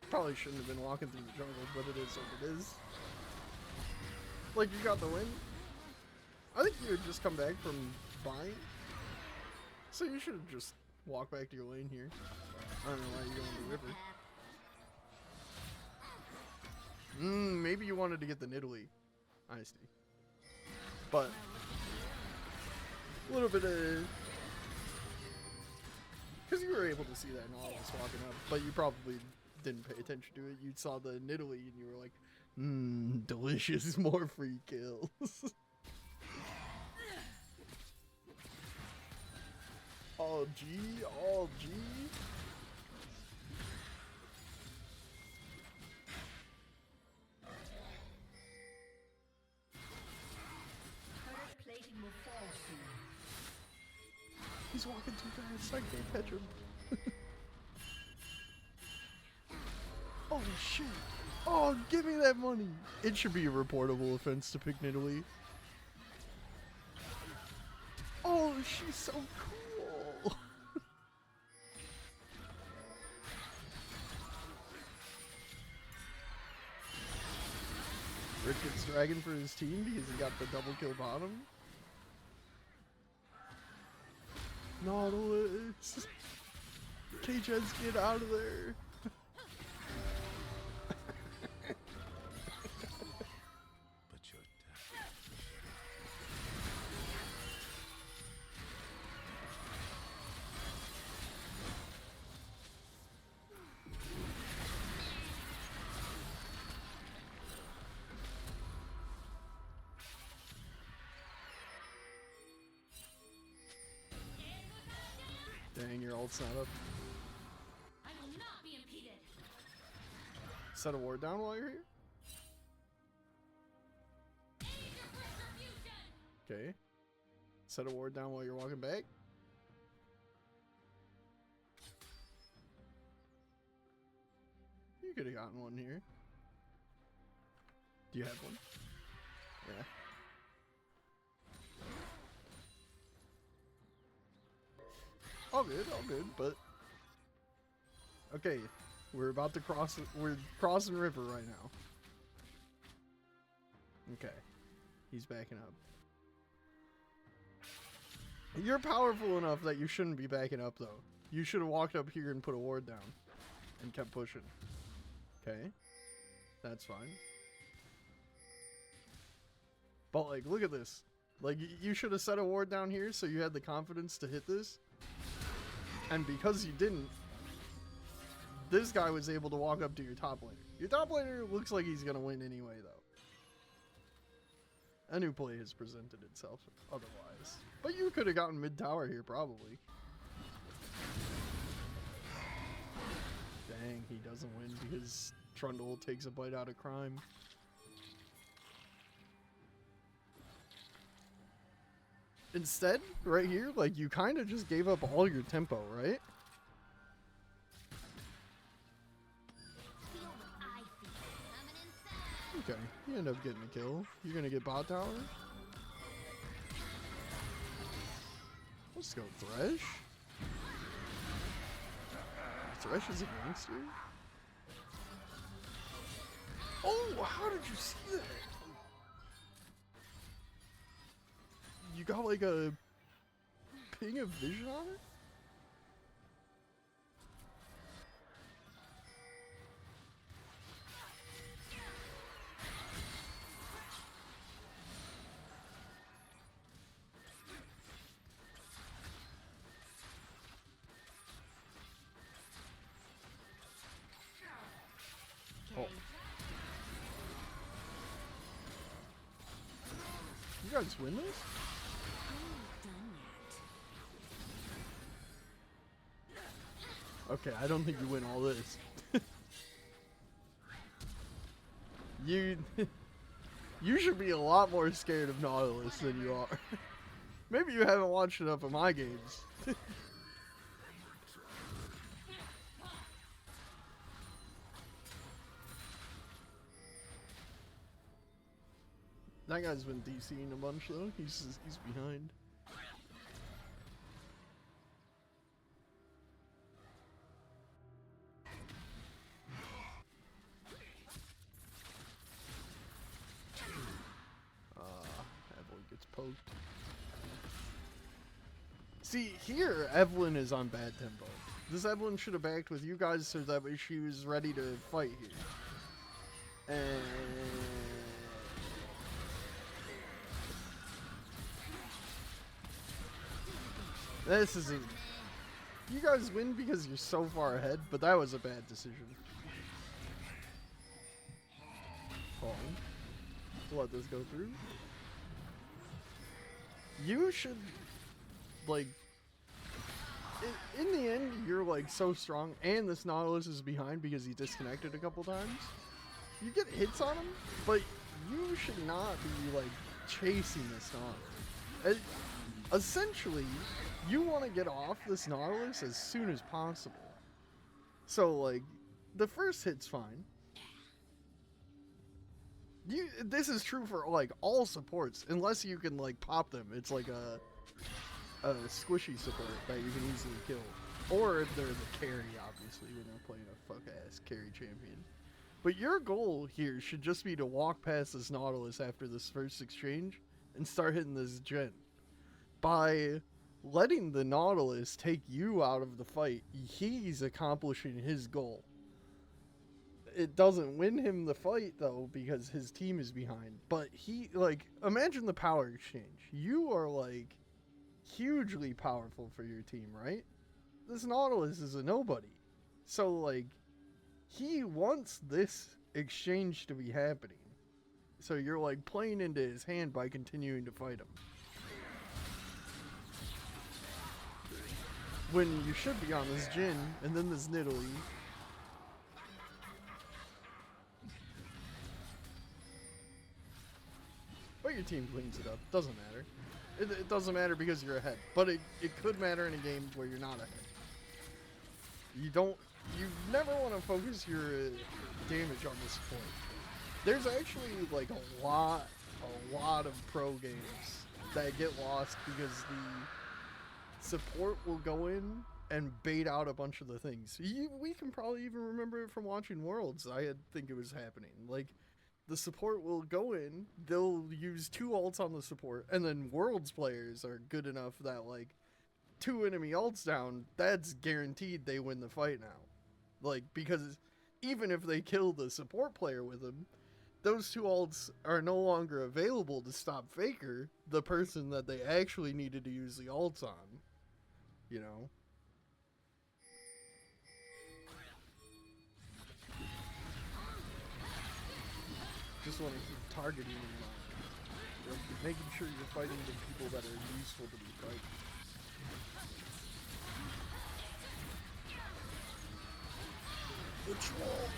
probably shouldn't have been walking through the jungle, but it is what it is. Like, you got the win. I think you would just come back from buying. So you should have just walked back to your lane here. I don't know why you're going to the river. Maybe you wanted to get the Nidalee. I see. But a little bit of, because you were able to see that Nautilus walking up, but you probably didn't pay attention to it. You saw the Nidalee and you were like, delicious, more free kills. All G, all G. He's walking too fast, I can't catch him. Holy shit. Oh, give me that money. It should be a reportable offense to pick Nidalee. Oh, she's so cool. Rick gets Dragon for his team because he got the double kill bottom. Nautilus! KJ's get out of there! But you're dead. Dang, your ult's not up. I will not be impeded. Set a ward down while you're here? Okay. Set a ward down while you're walking back? You could have gotten one here. Do you have one? Yeah. All good, but okay, we're about to cross. We're crossing river right now. Okay, he's backing up. You're powerful enough that you shouldn't be backing up, though. You should have walked up here and put a ward down, and kept pushing. Okay, that's fine. But like, look at this. Like, you should have set a ward down here so you had the confidence to hit this. And because you didn't, this guy was able to walk up to your top laner. Your top laner looks like he's going to win anyway, though. A new play has presented itself otherwise. But you could have gotten mid-tower here, probably. Dang, he doesn't win because Trundle takes a bite out of Crime. Instead, right here, like, you kind of just gave up all your tempo, right? Feel what I feel. Coming inside. Okay, you end up getting a kill. You're gonna get bot tower? Let's go Thresh. Thresh is a gangster? Oh, how did you see that? You got like a ping of vision on it? Okay. You guys win this? Okay, I don't think you win all this. you you should be a lot more scared of Nautilus than you are. Maybe you haven't watched enough of my games. That guy's been DCing a bunch though. He's behind. Evelyn gets poked. See, here Evelyn is on bad tempo. This Evelyn should have backed with you guys so that way she was ready to fight here. And this isn't. You guys win because you're so far ahead, but that was a bad decision. Hold on. Let this go through. You should, like, in the end, you're like so strong, and this Nautilus is behind because he disconnected a couple times. You get hits on him, but you should not be like chasing this Nautilus. Essentially, you want to get off this Nautilus as soon as possible. So like, the first hit's fine. This is true for like all supports, unless you can like pop them. It's like a squishy support that you can easily kill, or if they're the carry, obviously when they're playing a fuck ass carry champion. But your goal here should just be to walk past this Nautilus after this first exchange and start hitting this gen. By letting the Nautilus take you out of the fight, he's accomplishing his goal. It doesn't win him the fight though because his team is behind, but he, like, imagine the power exchange. You are like hugely powerful for your team, right? This Nautilus is a nobody. So like, he wants this exchange to be happening. So you're like playing into his hand by continuing to fight him. When you should be on this Jhin and then this Nidalee. But your team cleans it up. Doesn't matter. It doesn't matter because you're ahead. But it could matter in a game where you're not ahead. You never want to focus your damage on this point. There's actually like a lot of pro games that get lost because the support will go in and bait out a bunch of the things. We can probably even remember it from watching Worlds. I think it was happening. Like, the support will go in, they'll use 2 ults on the support, and then Worlds players are good enough that, like, 2 enemy ults down, that's guaranteed they win the fight now. Like, because even if they kill the support player with them, those 2 ults are no longer available to stop Faker, the person that they actually needed to use the ults on. You know? Just want to keep targeting in mind. You know, making sure you're fighting the people that are useful to be fighting. The troll!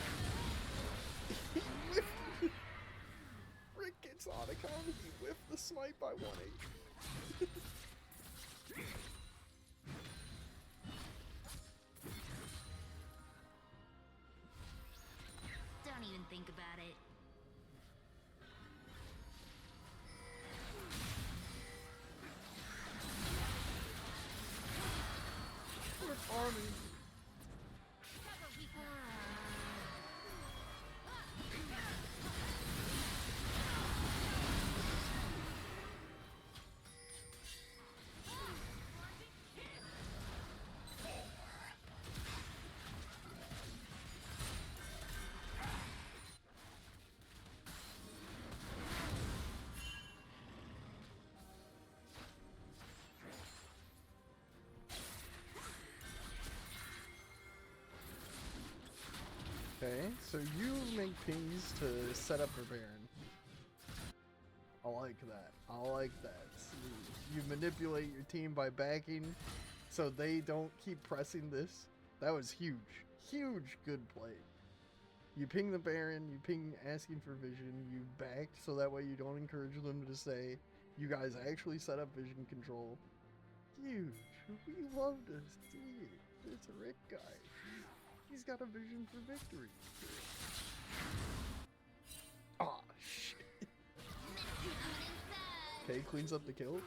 Rick gets Otacon, he whiffed the smite by 1 HP. Don't even think about it. We're farming. Okay, so you make pings to set up your Baron. I like that. I like that. So you manipulate your team by backing so they don't keep pressing this. That was huge. Huge good play. You ping the Baron, you ping asking for vision, you back so that way you don't encourage them to say, you guys actually set up vision control. Huge. We love to see it. It's a Rick guy. He's got a vision for victory. Aw, shit. Okay, cleans up the kill.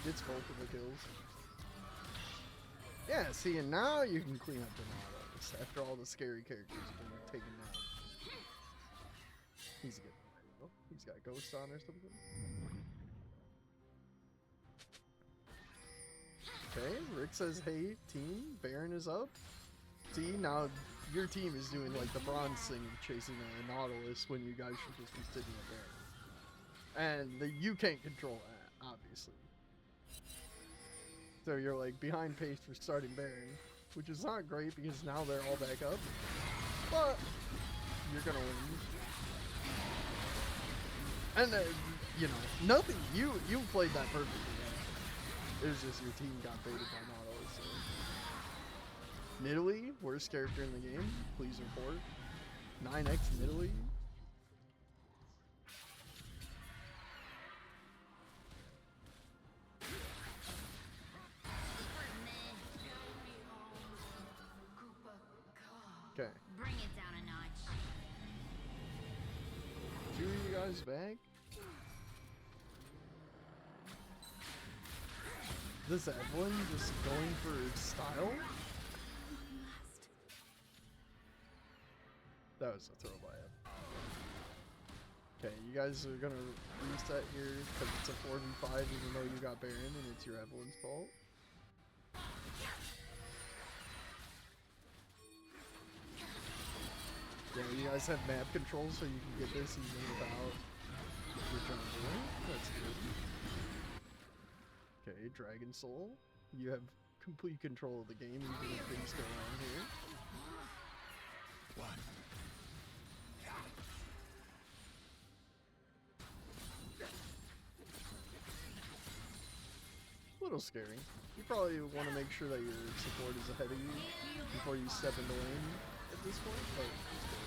Gets both of the kills. Yeah, see, and now you can clean up the Nautilus after all the scary characters have been taken down. He's good. Oh, he's got Ghost on or something. Okay, Rick says, hey, team, Baron is up. See, now your team is doing like the bronze thing, chasing a Nautilus when you guys should just be sitting at Baron. And you can't control that, obviously. So you're like behind pace for starting Baron, which is not great because now they're all back up. But you're gonna win. And you know, nothing. You played that perfectly. It was just your team got baited by Nautilus. So. Nidalee, worst character in the game. Please report. 9x Nidalee. Okay. Bring it down a notch. Two of you guys back. This Evelyn just going for style? That was a throw by it. Okay, you guys are gonna reset here because it's a 4v5 even though you got Baron and it's your Evelyn's fault. Yeah, you guys have map control so you can get this even without your jungle. That's good. Okay, Dragon Soul. You have complete control of the game even if things go wrong here. What? A little scary. You probably want to make sure that your support is ahead of you before you step into lane at this point, but it's good.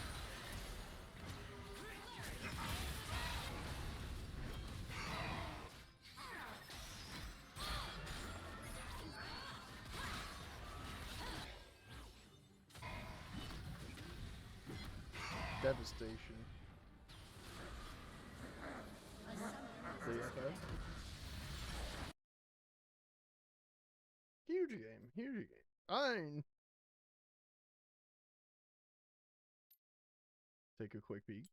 Devastation. The FF. Huge game, huge game. Fine. Take a quick peek.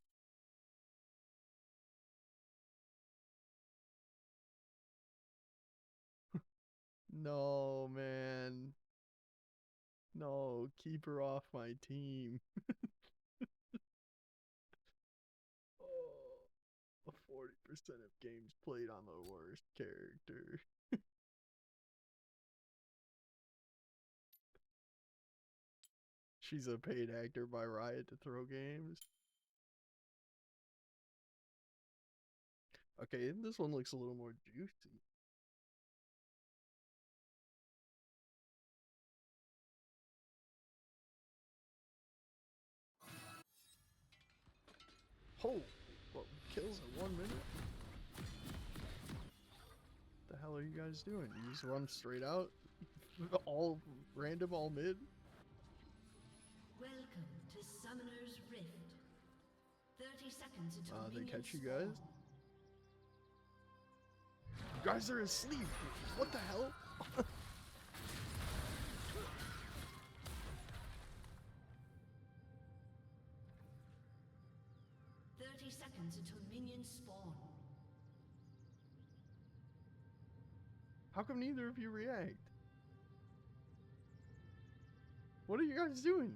No, man. No, keep her off my team. Oh, 40% of games played on the worst character. She's a paid actor by Riot to throw games. Okay, this one looks a little more juicy. Oh, what kills in 1 minute? The hell are you guys doing? You just run straight out? All random, all mid? Welcome to Summoner's Rift. 30 seconds until They minions catch you guys? spawn. You guys are asleep! What the hell? 30 seconds until minions spawn. How come neither of you react? What are you guys doing?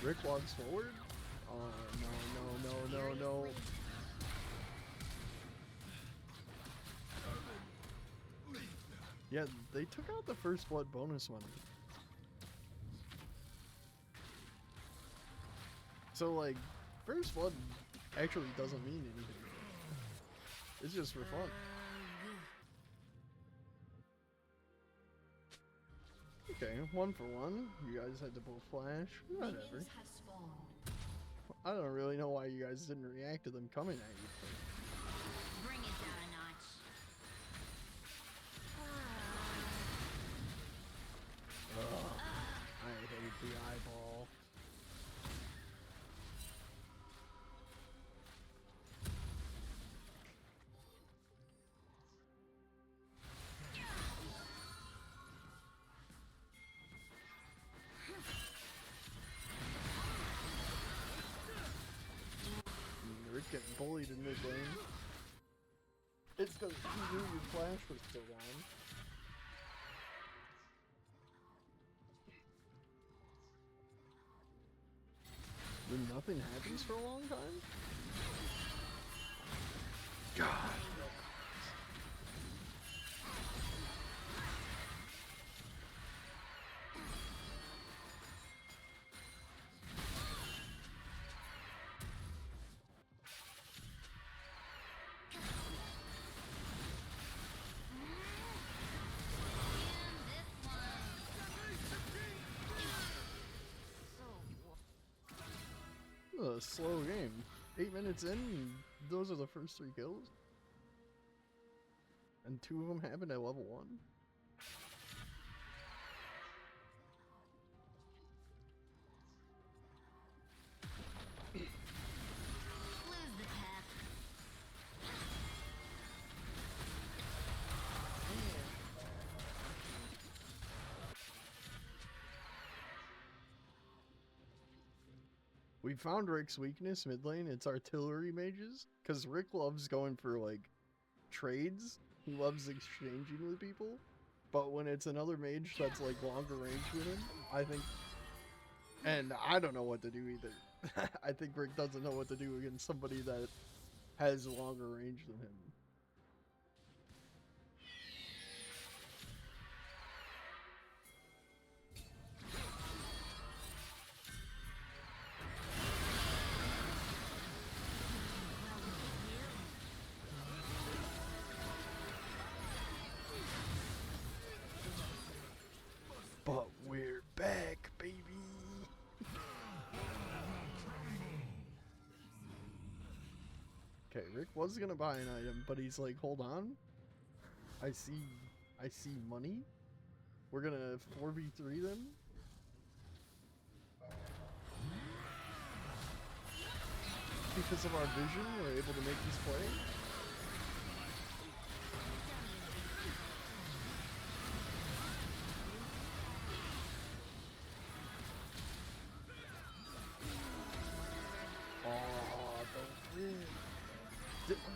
Rick walks forward? Oh, no. Yeah, they took out the first blood bonus money. So, like, first blood actually doesn't mean anything. It's just for fun. Okay, 1 for 1. You guys had to both flash. Whatever. Minions have spawned. I don't really know why you guys didn't react to them coming at you. Bring it down a notch. Ugh, I hate the eyeball. You're getting bullied in mid lane. It's because you knew your flash was still on. Then nothing happens for a long time? God. A slow game. 8 minutes in, those are the first 3 kills. And 2 of them happened at level 1. Lose the pep. We found Rick's weakness mid lane. It's artillery mages. Because Rick loves going for, like, trades. He loves exchanging with people. But when it's another mage that's, like, longer range with him, I think... And I don't know what to do either. I think Rick doesn't know what to do against somebody that has longer range than him. But we're back, baby. Okay, Rick was gonna buy an item, but he's like, hold on. I see money. We're gonna 4v3 them. Because of our vision, we're able to make this play.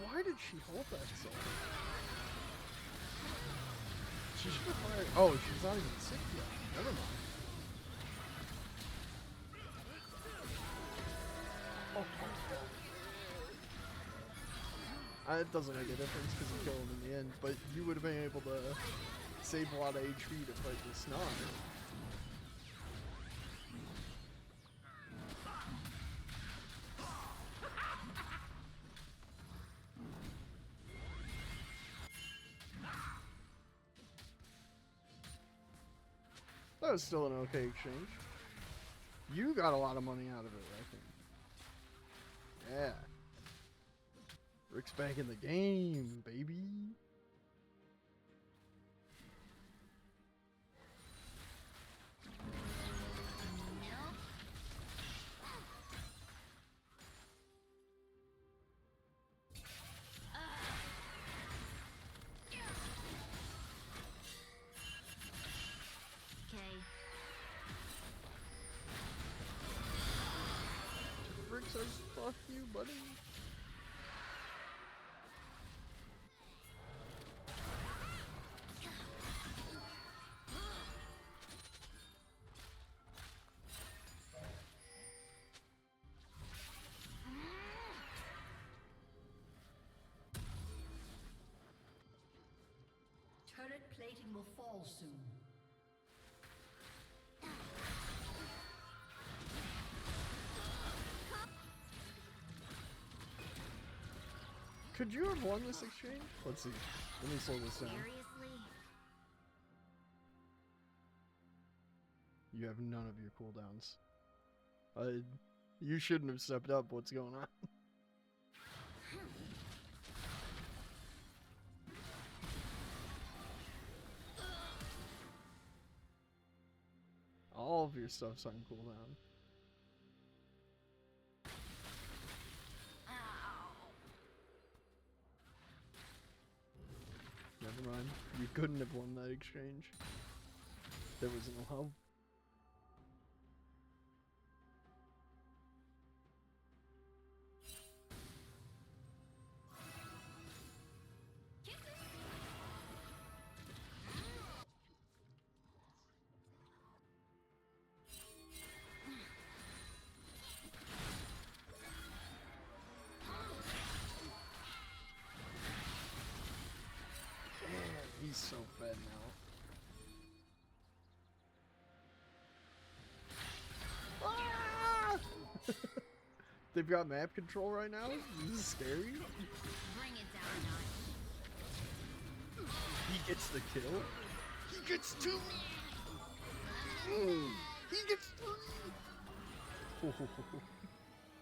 Why did she hold that so long? She should have fired. Oh, she's not even sick yet. Never mind. Oh, it doesn't make a difference because you kill him in the end, but you would have been able to save a lot of HP to fight the Snog. That was still an okay exchange. You got a lot of money out of it, I think. Yeah. Rick's back in the game, baby. Okay. Rick says, fuck you, buddy. Turret plating will fall soon. Could you have won this exchange? Let's see. Let me slow this down. Seriously? You have none of your cooldowns. You shouldn't have stepped up. What's going on? All of your stuff's on cooldown. Never mind. You couldn't have won that exchange. There was no help. He's so fed now. Ah! They've got map control right now? This is scary. Bring it down a notch. He gets the kill. He gets two. He gets three.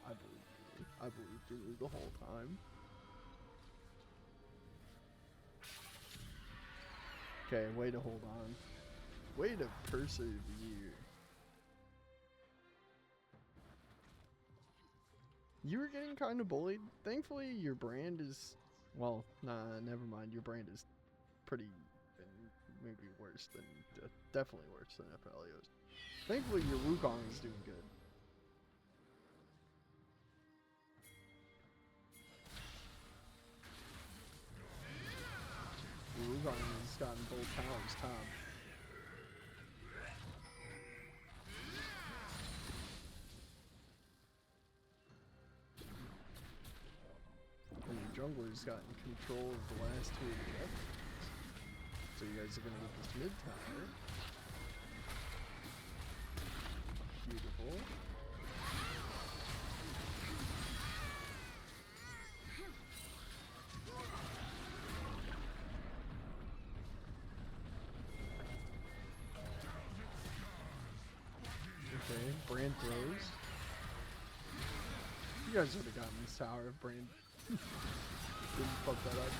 I believed you. I believed you the whole time. Okay, way to hold on. Way to persevere. You were getting kind of bullied. Thankfully, your brand is... Well, nah, never mind. Your brand is pretty... maybe worse than... definitely worse than FLEO's. Thankfully, your Wukong is doing good. Wukong has gotten both towers top. And your jungler's gotten control of the last two objectives. So you guys are gonna get this mid tower. Beautiful. Okay, Brand throws. You guys would have gotten this tower if Brand didn't fuck that up.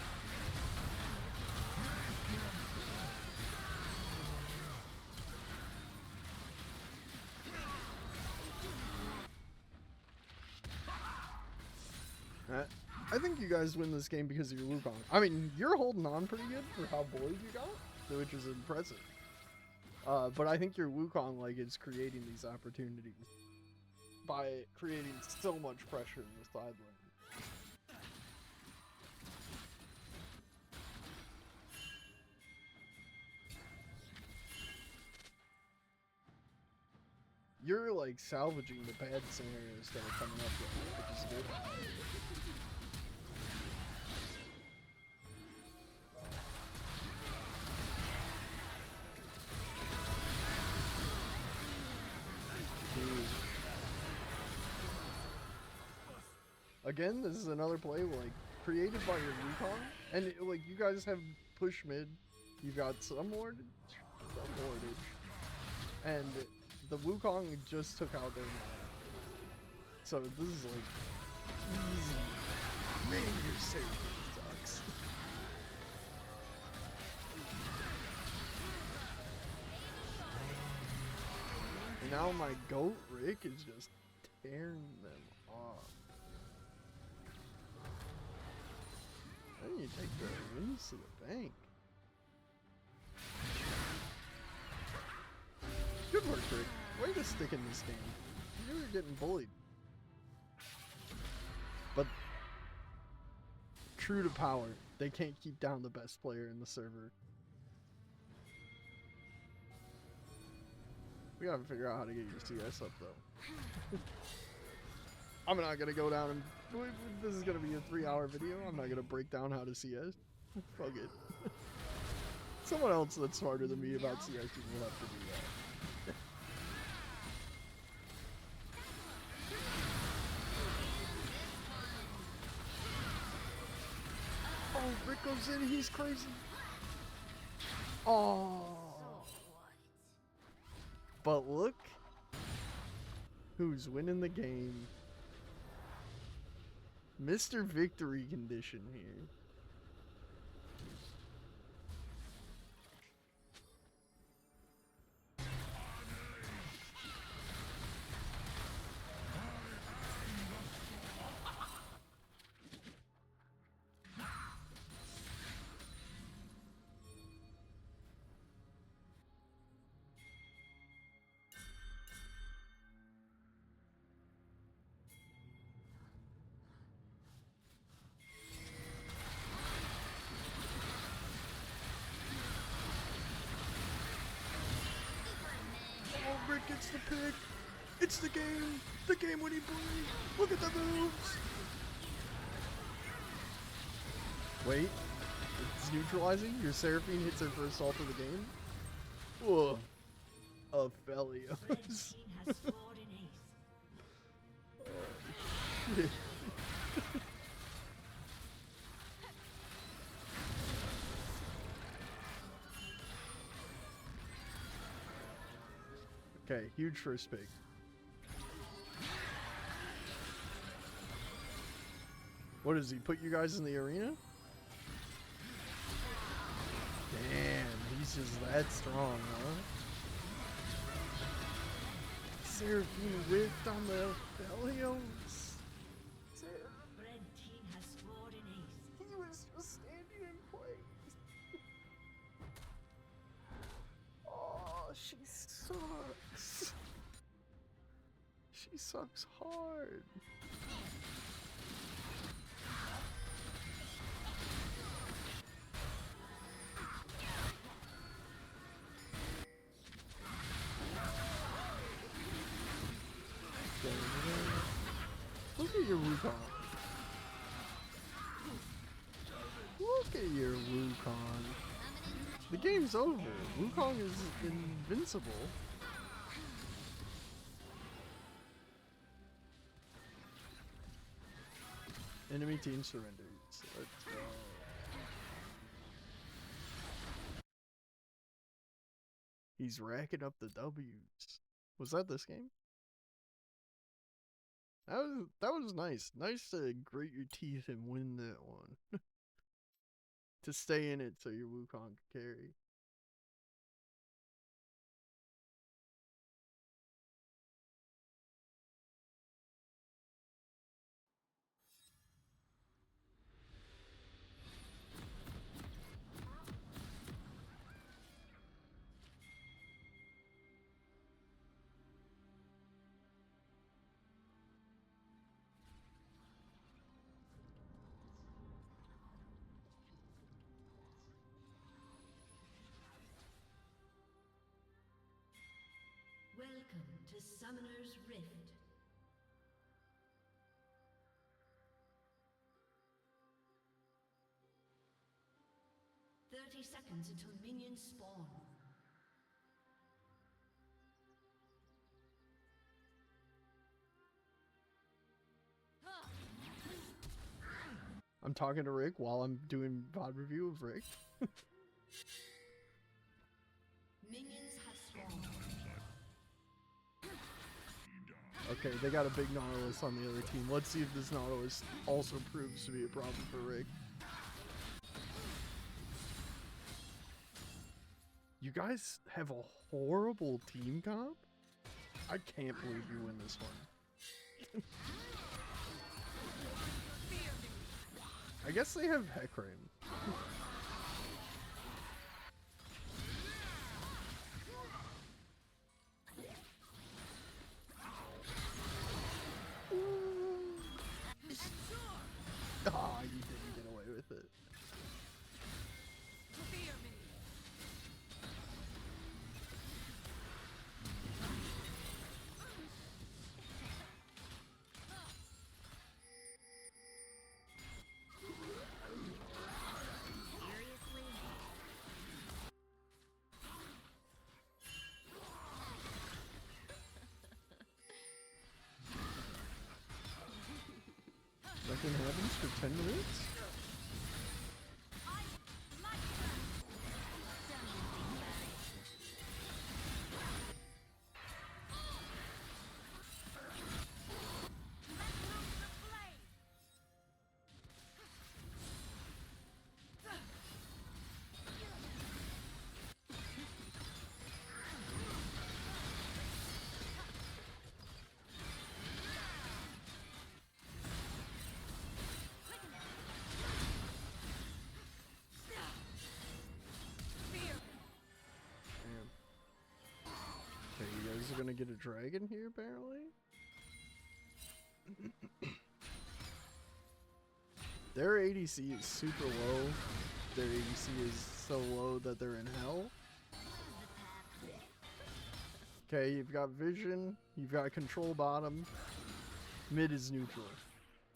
I think you guys win this game because of your Wukong. I mean, you're holding on pretty good for how bullied you got, which is impressive. But I think your Wukong is creating these opportunities by creating so much pressure in the side lane. You're salvaging the bad scenarios that are coming up here, which is good. Again, this is another play created by your Wukong, and you guys have push mid, you've got some wardage, and the Wukong just took out their mana. So this is easy. Man, your save sucks. And now my goat Rick is just tearing them off. Then you take the wins to the bank. Good work, Rick. Way to stick in this game. You were getting bullied. But true to power, they can't keep down the best player in the server. We gotta figure out how to get your CS up though. I'm not gonna go down and... This is gonna be a 3-hour video. I'm not gonna break down how to CS. Fuck it. Someone else that's smarter than me about CRT will have to do that. Oh, Rick goes in, he's crazy. Oh. But look who's winning the game. Mr. Victory Condition here. Oh, Rick gets the pick. It's the game. The game-winning play. Look at the moves. Wait. It's neutralizing? Your Seraphine hits her first ult of the game? Whoa. Aphelios. Red team has scored an ace. Shit. Okay, huge first pick. What does he put you guys in the arena? Damn, he's just that strong, huh? Seraphine whiffed on the Aphelios. Red team has scored an ace. He was just standing in place. Oh, she sucks. She sucks hard. Look at your Wukong. Look at your Wukong. The game's over. Wukong is invincible. Enemy team surrenders. Let's go. He's racking up the W's. Was that this game? That was nice. Nice to grit your teeth and win that one. To stay in it so your Wukong can carry. Welcome to Summoner's Rift. Seconds until minions spawn. I'm talking to Rick while I'm doing VOD review of Rick. Minions have spawned. Okay, they got a big Nautilus on the other team. Let's see if this Nautilus also proves to be a problem for Rick. You guys have a horrible team comp? I can't believe you win this one. I guess they have Hecarim. Ah, you didn't get away with it. for 10 minutes? Damn. Okay, you guys are gonna get a dragon here, apparently? Their ADC is super low. Their ADC is so low that they're in hell. Okay, you've got vision, you've got control bottom, mid is neutral.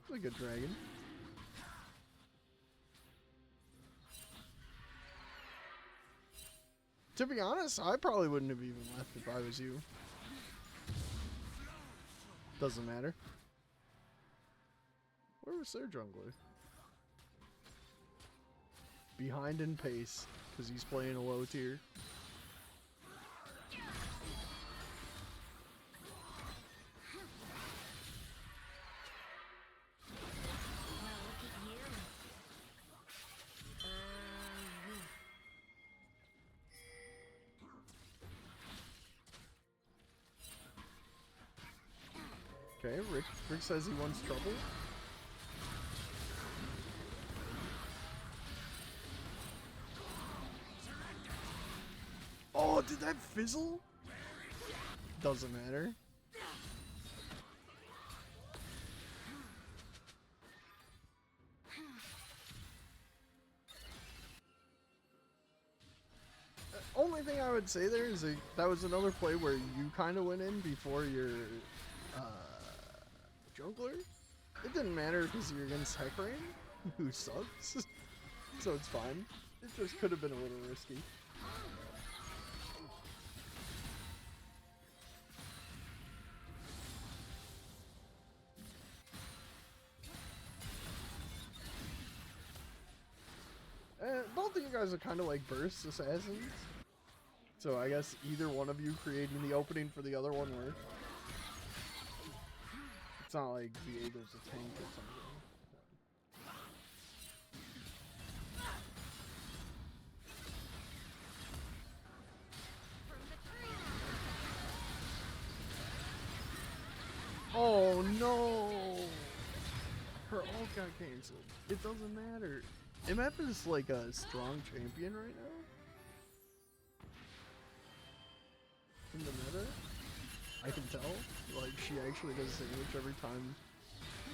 It's a good dragon. To be honest, I probably wouldn't have even left if I was you. Doesn't matter. Where was their jungler? Behind in pace, because he's playing a low tier. Okay, Rick says he wants trouble. Oh, did that fizzle? Doesn't matter. Only thing I would say there is that was another play where you kind of went in before your jungler. It didn't matter because you're against Hecarim, who sucks, so it's fine. It just could have been a little risky. Both of you guys are kind of like burst assassins. So I guess either one of you creating the opening for the other one worked. It's not like Viego's a tank or something. Oh no! Her ult got cancelled. It doesn't matter. MF is like a strong champion right now. In the meta, I can tell. Like, she actually does damage every time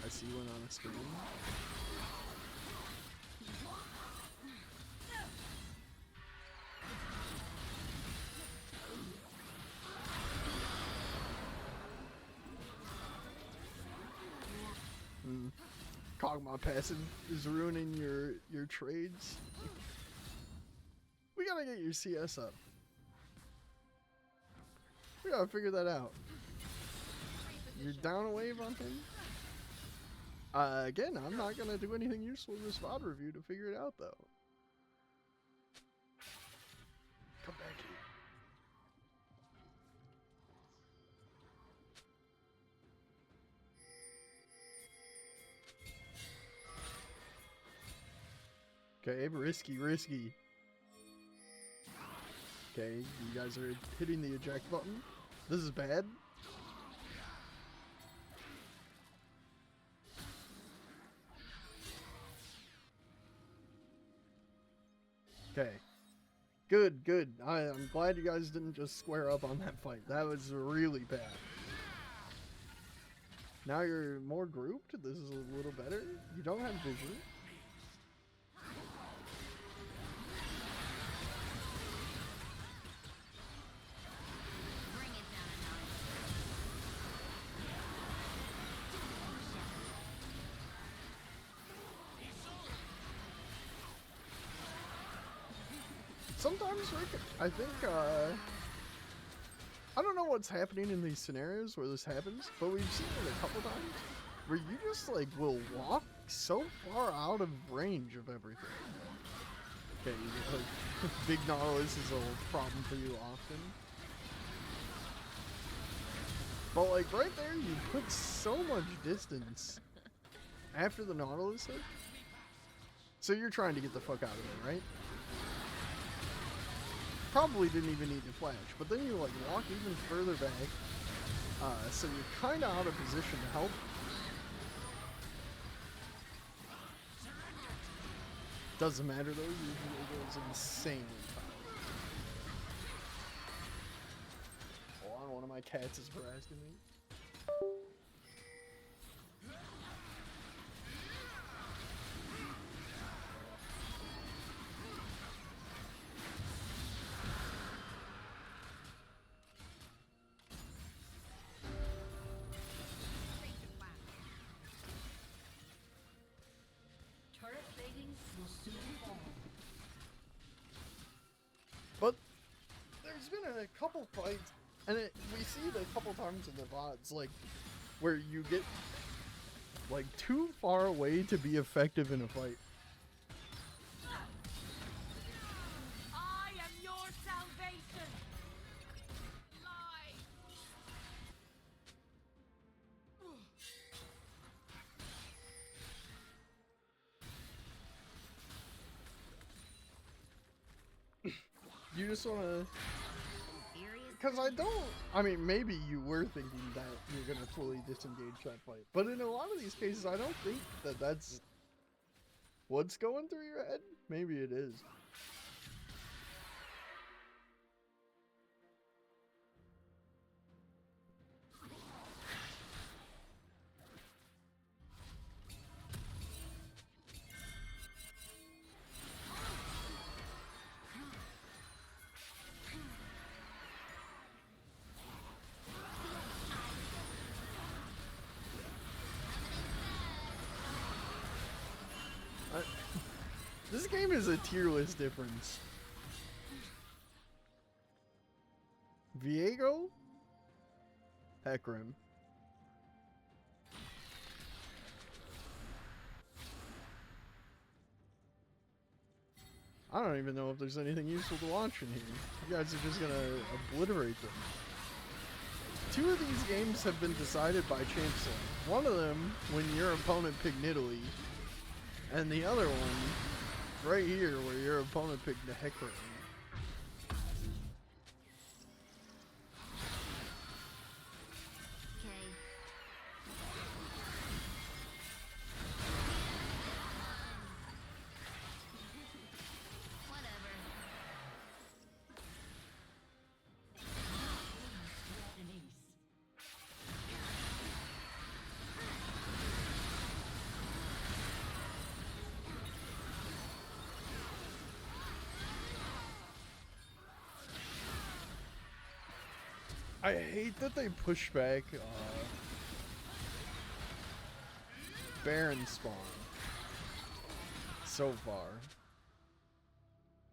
I see one on a screen. Kog'Maw passive is ruining your trades. We gotta get your CS up. We gotta figure that out. You're down a wave on him? Again, I'm not gonna do anything useful in this VOD review to figure it out, though. Come back here. Okay, risky. Okay, you guys are hitting the eject button. This is bad. Okay. Good. I'm glad you guys didn't just square up on that fight. That was really bad. Now you're more grouped. This is a little better. You don't have vision. Bring it down a notch. Sometimes, Rick, I think, I don't know what's happening in these scenarios where this happens, but we've seen it a couple times where you just, like, will walk so far out of range of everything. Okay, like, Big Nautilus is a problem for you often. But like right there, you put so much distance after the Nautilus hit. So you're trying to get the fuck out of there, right? Probably didn't even need to flash, but then you like walk even further back. So you're kind of out of position to help. Doesn't matter though, usually it goes insanely fast. Hold on, one of my cats is harassing me. Turret plating will soon fall. But there's been a couple fights, and we see it a couple times in the VODs, like, where you get, like, too far away to be effective in a fight. I am your salvation. Lie. You just want to... Serious? Because I mean, maybe you were thinking that you're going to fully disengage that fight. But in a lot of these cases, I don't think that that's what's going through your head. Maybe it is. This game is a tier list difference. Viego? Hecarim. I don't even know if there's anything useful to launch in here. You guys are just gonna obliterate them. 2 of these games have been decided by Chancellor. One of them when your opponent picked Nidalee, and the other one right here where your opponent picked the Hecarim. Okay. Whatever. Denise. I hate that they push back Baron spawn so far.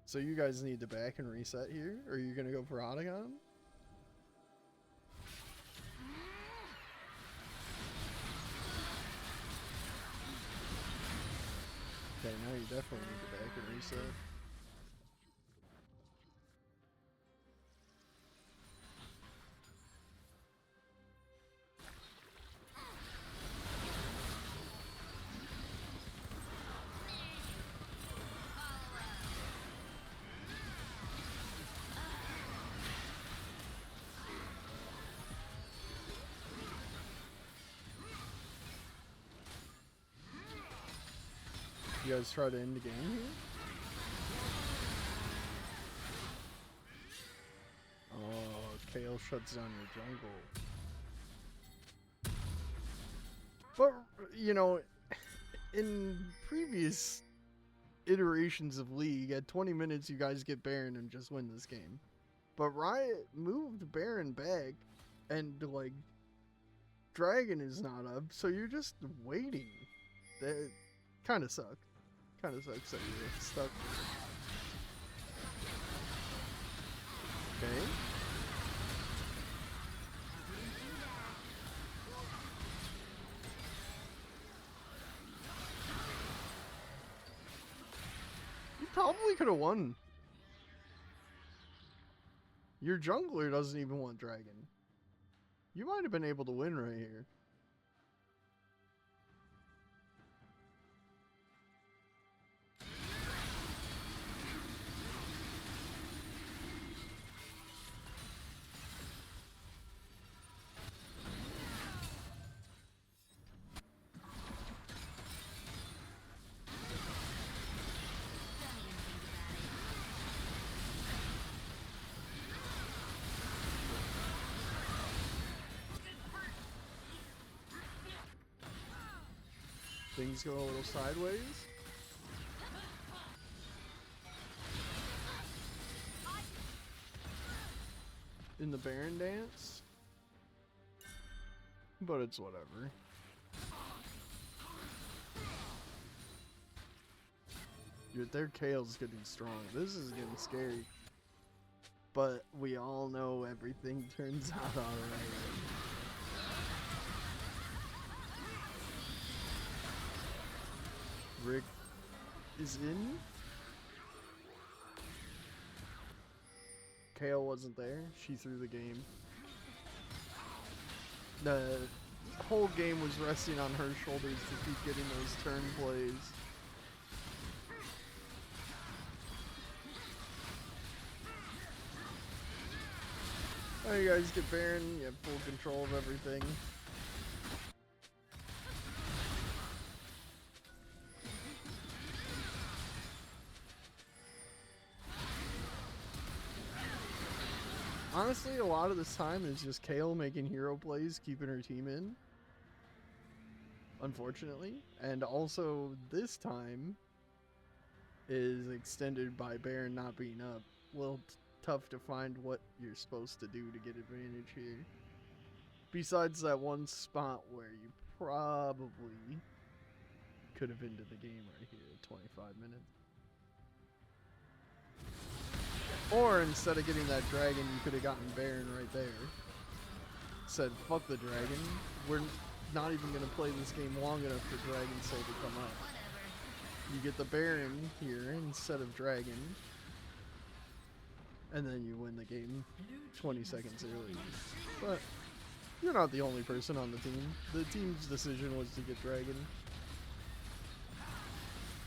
So you guys need to back and reset here? Or are you gonna go for Otagon? Okay, now you definitely need to back and reset. You guys try to end the game here? Oh, Kale shuts down your jungle. But, you know, in previous iterations of League, at 20 minutes you guys get Baron and just win this game. But Riot moved Baron back, and, like, Dragon is not up, so you're just waiting. That kind of sucks. Kind of sucks that you're stuck. Okay. probably could have won. Your jungler doesn't even want dragon. You might have been able to win right here. Things go a little sideways. In the Baron dance. But it's whatever. Dude, their Kale's getting strong. This is getting scary. But we all know everything turns out alright. Rick is in. Kale wasn't there. She threw the game. The whole game was resting on her shoulders to keep getting those turn plays. Oh, you guys get Baron. You have full control of everything. Honestly, a lot of this time is just Kale making hero plays, keeping her team in. Unfortunately. And also, this time is extended by Baron not being up. A little tough to find what you're supposed to do to get advantage here. Besides that one spot where you probably could have ended the game right here at 25 minutes. Or instead of getting that dragon, you could have gotten Baron right there. Said, fuck the dragon. We're not even going to play this game long enough for Dragon Soul to come up. You get the Baron here instead of Dragon. And then you win the game 20 seconds early. But you're not the only person on the team. The team's decision was to get Dragon.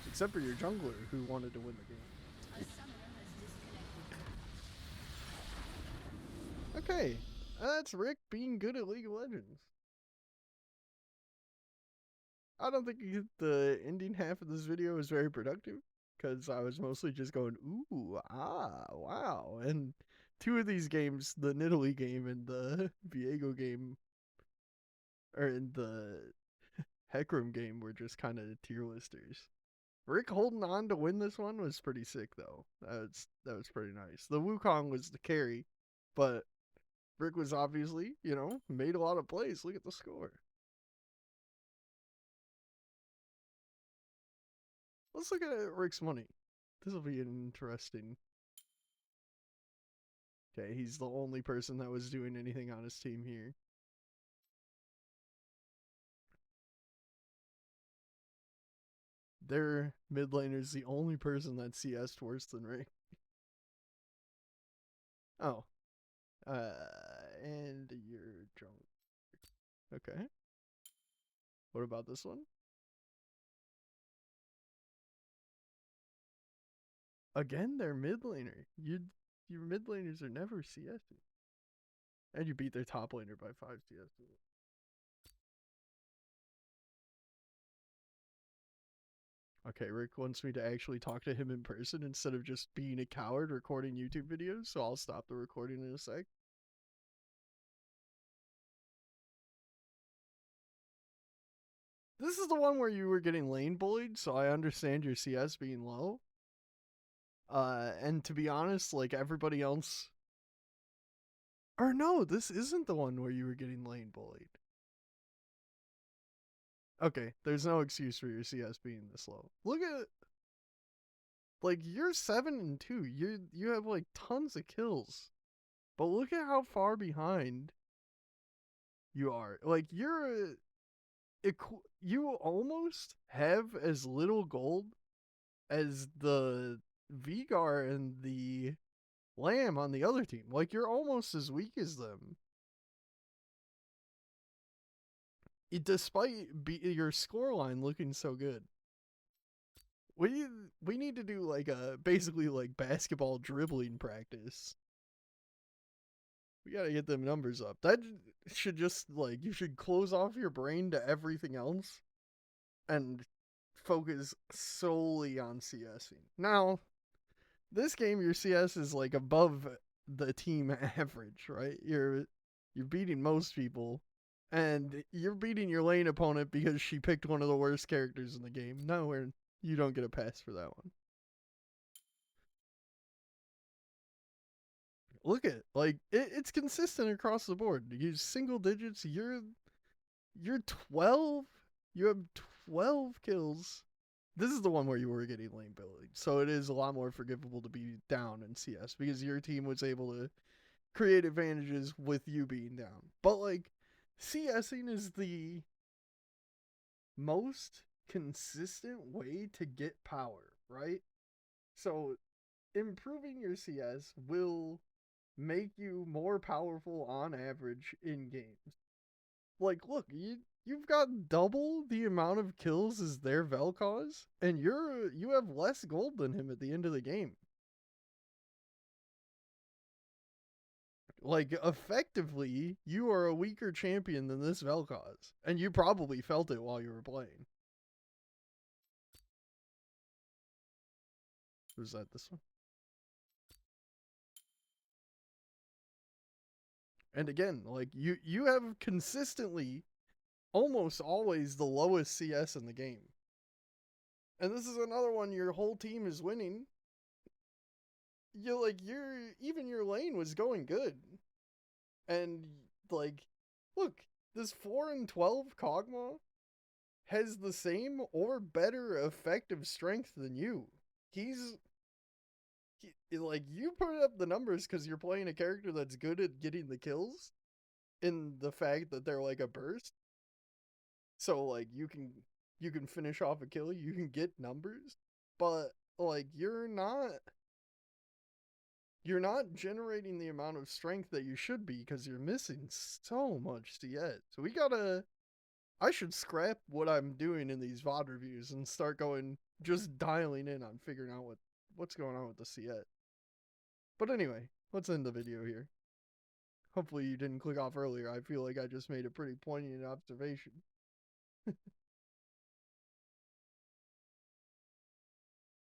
Except for your jungler, who wanted to win the game. Okay, that's Rick being good at League of Legends. I don't think the ending half of this video was very productive, because I was mostly just going, ooh, ah, wow. And two of these games, the Nidalee game and the Viego game, or in the Hecarim game, were just kind of tier listers. Rick holding on to win this one was pretty sick, though. That was pretty nice. The Wukong was the carry, but Rick was obviously, you know, made a lot of plays. Look at the score. Let's look at Rick's money. This will be an interesting. Okay, he's the only person that was doing anything on his team here. Their mid laner's the only person that CS'd worse than Rick. Oh. And you're drunk. Okay. What about this one? Again, they're mid laner. Your mid laners are never CSing. And you beat their top laner by 5 CS. Okay, Rick wants me to actually talk to him in person instead of just being a coward recording YouTube videos, so I'll stop the recording in a sec. This is the one where you were getting lane bullied, so I understand your CS being low. And to be honest, like everybody else... Or no, this isn't the one where you were getting lane bullied. Okay, there's no excuse for your CS being this low. Look at... Like, you're 7-2. You have, like, tons of kills. But look at how far behind you are. Like, you almost have as little gold as the Vigar and the Lamb on the other team. Like, you're almost as weak as them. Despite your scoreline looking so good. We need to do like a basically like basketball dribbling practice. We gotta get them numbers up. That should just like you should close off your brain to everything else and focus solely on CSing. Now, this game your CS is like above the team average, right? You're beating most people, and you're beating your lane opponent because she picked one of the worst characters in the game. Nowhere you don't get a pass for that one. Look at like it's consistent across the board. You single digits. You're 12. You have 12 kills. This is the one where you were getting lane bullied, so it is a lot more forgivable to be down in CS because your team was able to create advantages with you being down. But like CSing is the most consistent way to get power, right? So improving your CS will make you more powerful on average in games. Like, look, you've got double the amount of kills as their Vel'Koz, and you have less gold than him at the end of the game. Like, effectively, you are a weaker champion than this Vel'Koz, and you probably felt it while you were playing. Was that this one? And again, like you have consistently almost always the lowest CS in the game. And this is another one your whole team is winning. Even your lane was going good. And like look, this 4 and 12 Kog'Maw has the same or better effective strength than you. Like you put up the numbers because you're playing a character that's good at getting the kills in the fact that they're like a burst. So like you can finish off a kill, you can get numbers, but like you're not generating the amount of strength that you should be because you're missing so much CS. So I should scrap what I'm doing in these VOD reviews and start going just dialing in on figuring out what's going on with the CS. But anyway, let's end the video here. Hopefully you didn't click off earlier. I feel like I just made a pretty poignant observation.